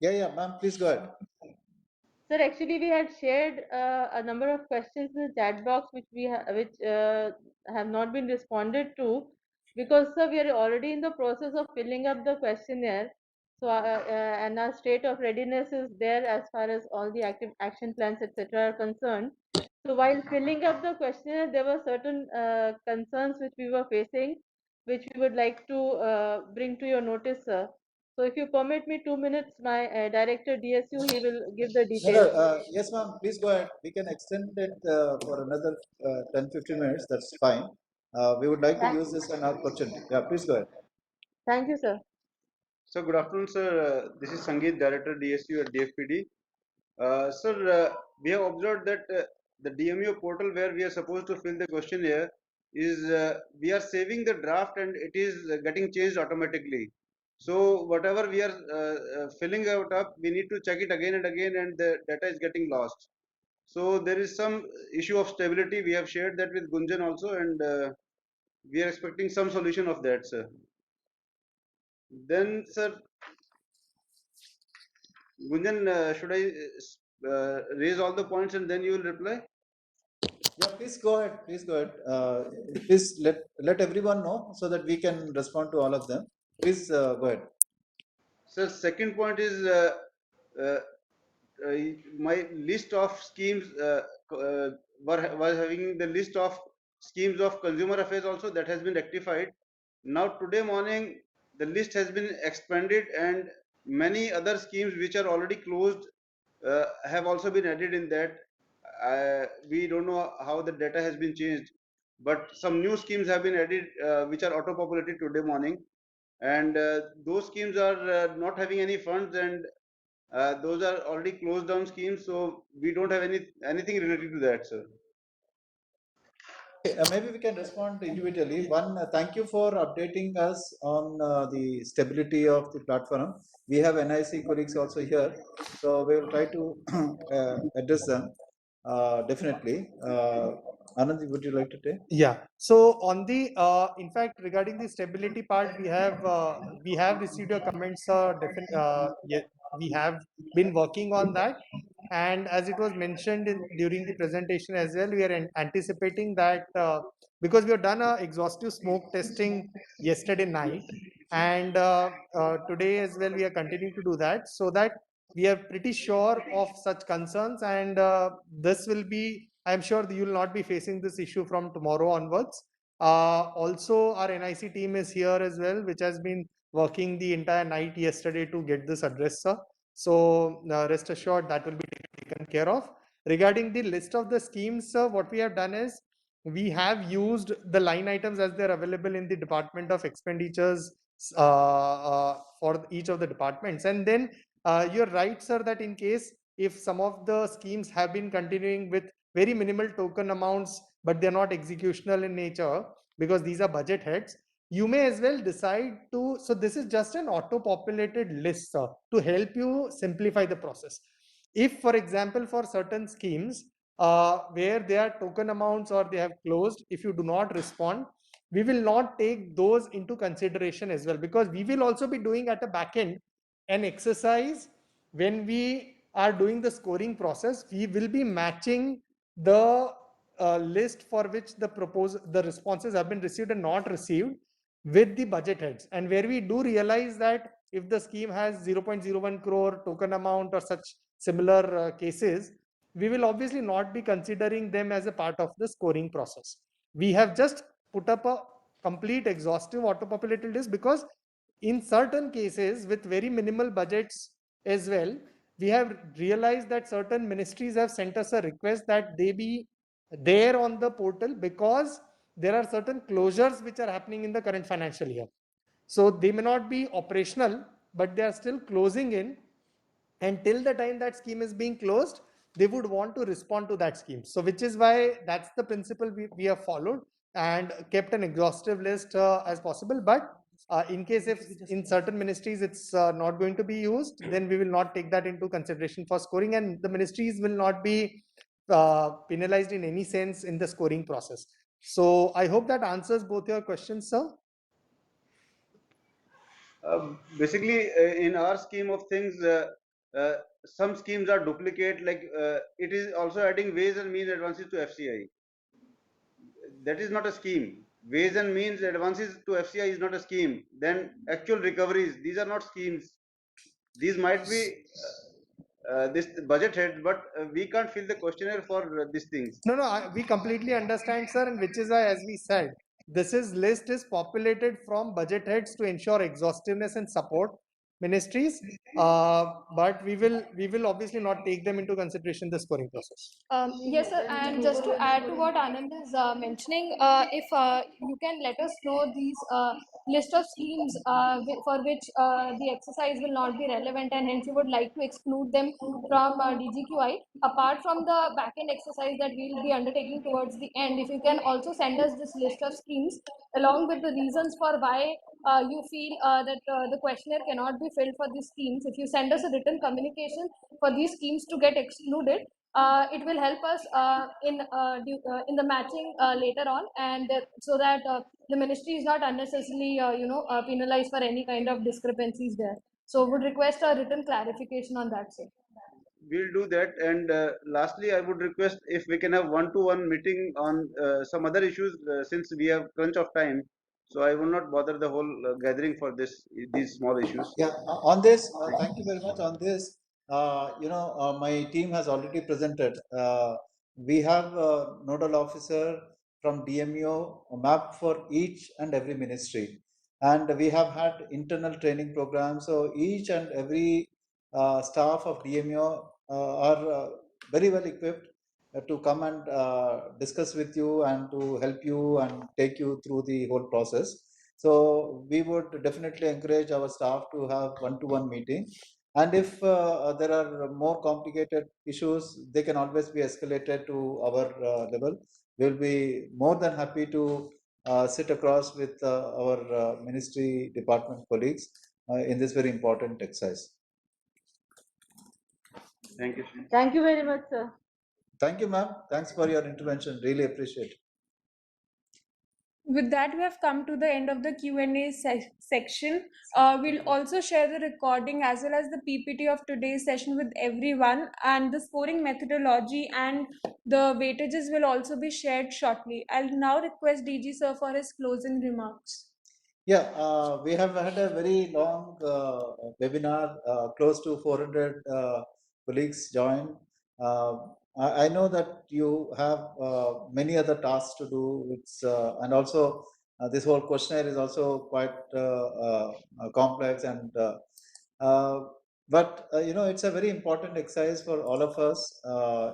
Yeah, ma'am, please go ahead. Sir, actually, we had shared a number of questions in the chat box which have not been responded to, because, sir, we are already in the process of filling up the questionnaire. So, and our state of readiness is there as far as all the active action plans, etc., are concerned. So, while filling up the questionnaire, there were certain concerns which we were facing, which we would like to bring to your notice, sir. So if you permit me 2 minutes, my director DSU, he will give the details. Yes, ma'am, please go ahead. We can extend it for another 10-15 minutes. That's fine. We would like to use this an opportunity. Yeah, please go ahead. Thank you, sir. So good afternoon, sir. This is Sangeet, Director DSU at DFPD. Sir, we have observed that the DMEO portal where we are supposed to fill the questionnaire is we are saving the draft and it is getting changed automatically. So whatever we are filling out up, we need to check it again and again, and the data is getting lost. So there is some issue of stability. We have shared that with Gunjan also, and we are expecting some solution of that, sir. Then, sir, Gunjan, should I raise all the points and then you will reply? Yeah, please go ahead. Please go ahead. Please let everyone know so that we can respond to all of them. Please go ahead. So second point is uh, my list of schemes was having the list of schemes of consumer affairs also, that has been rectified. Now today morning the list has been expanded and many other schemes which are already closed have also been added in that. We don't know how the data has been changed, but some new schemes have been added which are auto populated today morning, and those schemes are not having any funds, and those are already closed down schemes, so we don't have anything related to that, sir. Okay, maybe we can respond individually. One, thank you for updating us on the stability of the platform. We have NIC colleagues also here, so we will try to address them definitely. Anand, would you like to take? Yeah. So on the in fact, regarding the stability part, we have received your comments. Yeah, we have been working on that, and as it was mentioned during the presentation as well, we are anticipating that because we have done a exhaustive smoke testing yesterday night, and today as well we are continuing to do that, so that we are pretty sure of such concerns, and this will be, I'm sure you will not be facing this issue from tomorrow onwards. Also, our NIC team is here as well, which has been working the entire night yesterday to get this addressed, sir. So rest assured that will be taken care of. Regarding the list of the schemes, sir, what we have done is we have used the line items as they're available in the Department of Expenditures for each of the departments. And then you're right, sir, that in case if some of the schemes have been continuing with very minimal token amounts, but they're not executional in nature because these are budget heads, you may as well decide to, so this is just an auto-populated list, sir, to help you simplify the process. If, for example, for certain schemes where they are token amounts or they have closed, if you do not respond, we will not take those into consideration as well, because we will also be doing at a back end an exercise when we are doing the scoring process. We will be matching the list for which the responses have been received and not received with the budget heads, and where we do realize that if the scheme has 0.01 crore token amount or such similar cases, we will obviously not be considering them as a part of the scoring process. We have just put up a complete exhaustive auto-populated list because in certain cases with very minimal budgets as well, we have realized that certain ministries have sent us a request that they be there on the portal because there are certain closures which are happening in the current financial year. So they may not be operational, but they are still closing in. And till the time that scheme is being closed, they would want to respond to that scheme. So which is why that's the principle we have followed and kept an exhaustive list as possible. But in case if in certain ministries it's not going to be used, then we will not take that into consideration for scoring, and the ministries will not be penalized in any sense in the scoring process. So I hope that answers both your questions, sir. Basically, in our scheme of things, some schemes are duplicate, like it is also adding ways and means advances to FCI. That is not a scheme. Ways and means advances to FCI is not a scheme. Then actual recoveries, these are not schemes. These might be this budget heads, but we can't fill the questionnaire for these things. No, we completely understand, sir, and which is why, as we said, this list is populated from budget heads to ensure exhaustiveness and support. ministries, but we will obviously not take them into consideration the scoring process. Yes, sir. And just to add to what Anand is mentioning, if you can let us know these list of schemes for which the exercise will not be relevant, and hence you would like to exclude them from DGQI, apart from the back-end exercise that we will be undertaking towards the end, if you can also send us this list of schemes along with the reasons for why you feel that the questionnaire cannot be filled for these schemes. If you send us a written communication for these schemes to get excluded, it will help us in the matching later on, and so that the ministry is not unnecessarily penalized for any kind of discrepancies there. So would request a written clarification on that, sir. We'll do that. And lastly, I would request if we can have one-to-one meeting on some other issues, since we have crunch of time. So I will not bother the whole gathering for these small issues. Yeah, on this, thank you very much. On this, my team has already presented. We have a nodal officer from DMEO mapped for each and every ministry, and we have had internal training programs. So each and every staff of DMEO are very well equipped to come and discuss with you and to help you and take you through the whole process. So we would definitely encourage our staff to have one-to-one meeting. And if there are more complicated issues, they can always be escalated to our level. We'll be more than happy to sit across with our ministry department colleagues in this very important exercise. Thank you. Thank you very much, sir. Thank you, ma'am. Thanks for your intervention. Really appreciate it. With that, we have come to the end of the Q&A section. We'll also share the recording as well as the PPT of today's session with everyone, and the scoring methodology and the weightages will also be shared shortly. I'll now request DG sir for his closing remarks. Yeah, we have had a very long webinar, close to 400 colleagues joined. I know that you have many other tasks to do. And also this whole questionnaire is also quite complex, and but it's a very important exercise for all of us.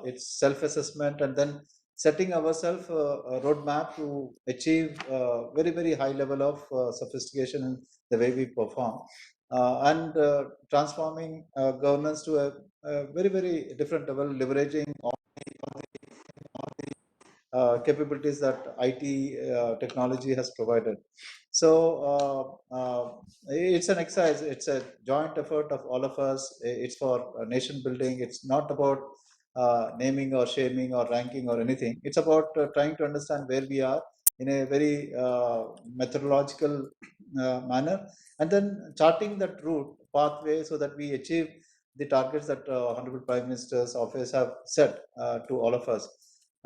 It's self-assessment, and then setting ourselves a roadmap to achieve very, very high level of sophistication in the way we perform, and transforming governance to a very, very different level, leveraging all the capabilities that IT technology has provided. So it's an exercise, it's a joint effort of all of us. It's for nation building. It's not about naming or shaming or ranking or anything. It's about trying to understand where we are in a very methodological manner, and then charting that route pathway so that we achieve the targets that Honorable Prime Minister's office have set to all of us.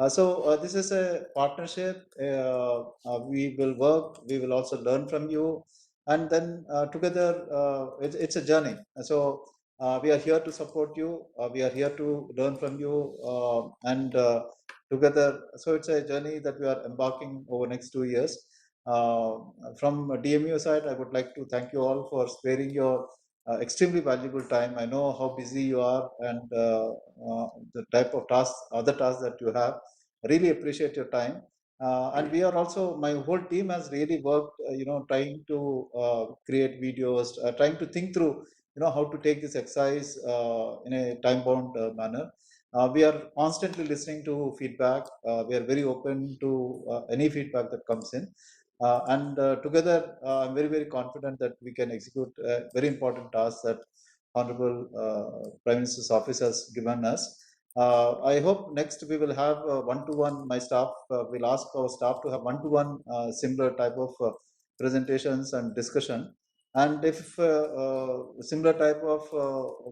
So this is a partnership. We will work. We will also learn from you, and then together it's a journey. So we are here to support you. We are here to learn from you, and together. So it's a journey that we are embarking over next 2 years. From DMEO side, I would like to thank you all for sparing your extremely valuable time. I know how busy you are, and the type of tasks, other tasks that you have. Really appreciate your time. And we are also, my whole team has really worked, trying to create videos, trying to think through, how to take this exercise in a time-bound manner. We are constantly listening to feedback. We are very open to any feedback that comes in. And together, I'm very, very confident that we can execute a very important task that Honorable Prime Minister's Office has given us. I hope next we will have one-to-one. My staff will ask our staff to have one-to-one similar type of presentations and discussion. And if similar type of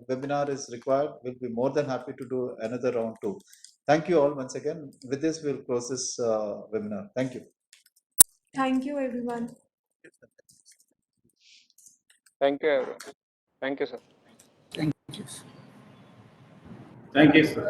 webinar is required, we'll be more than happy to do another round too. Thank you all once again. With this, we'll close this webinar. Thank you. Thank you, everyone. Thank you, everyone. Thank you, sir. Thank you. Thank you, sir.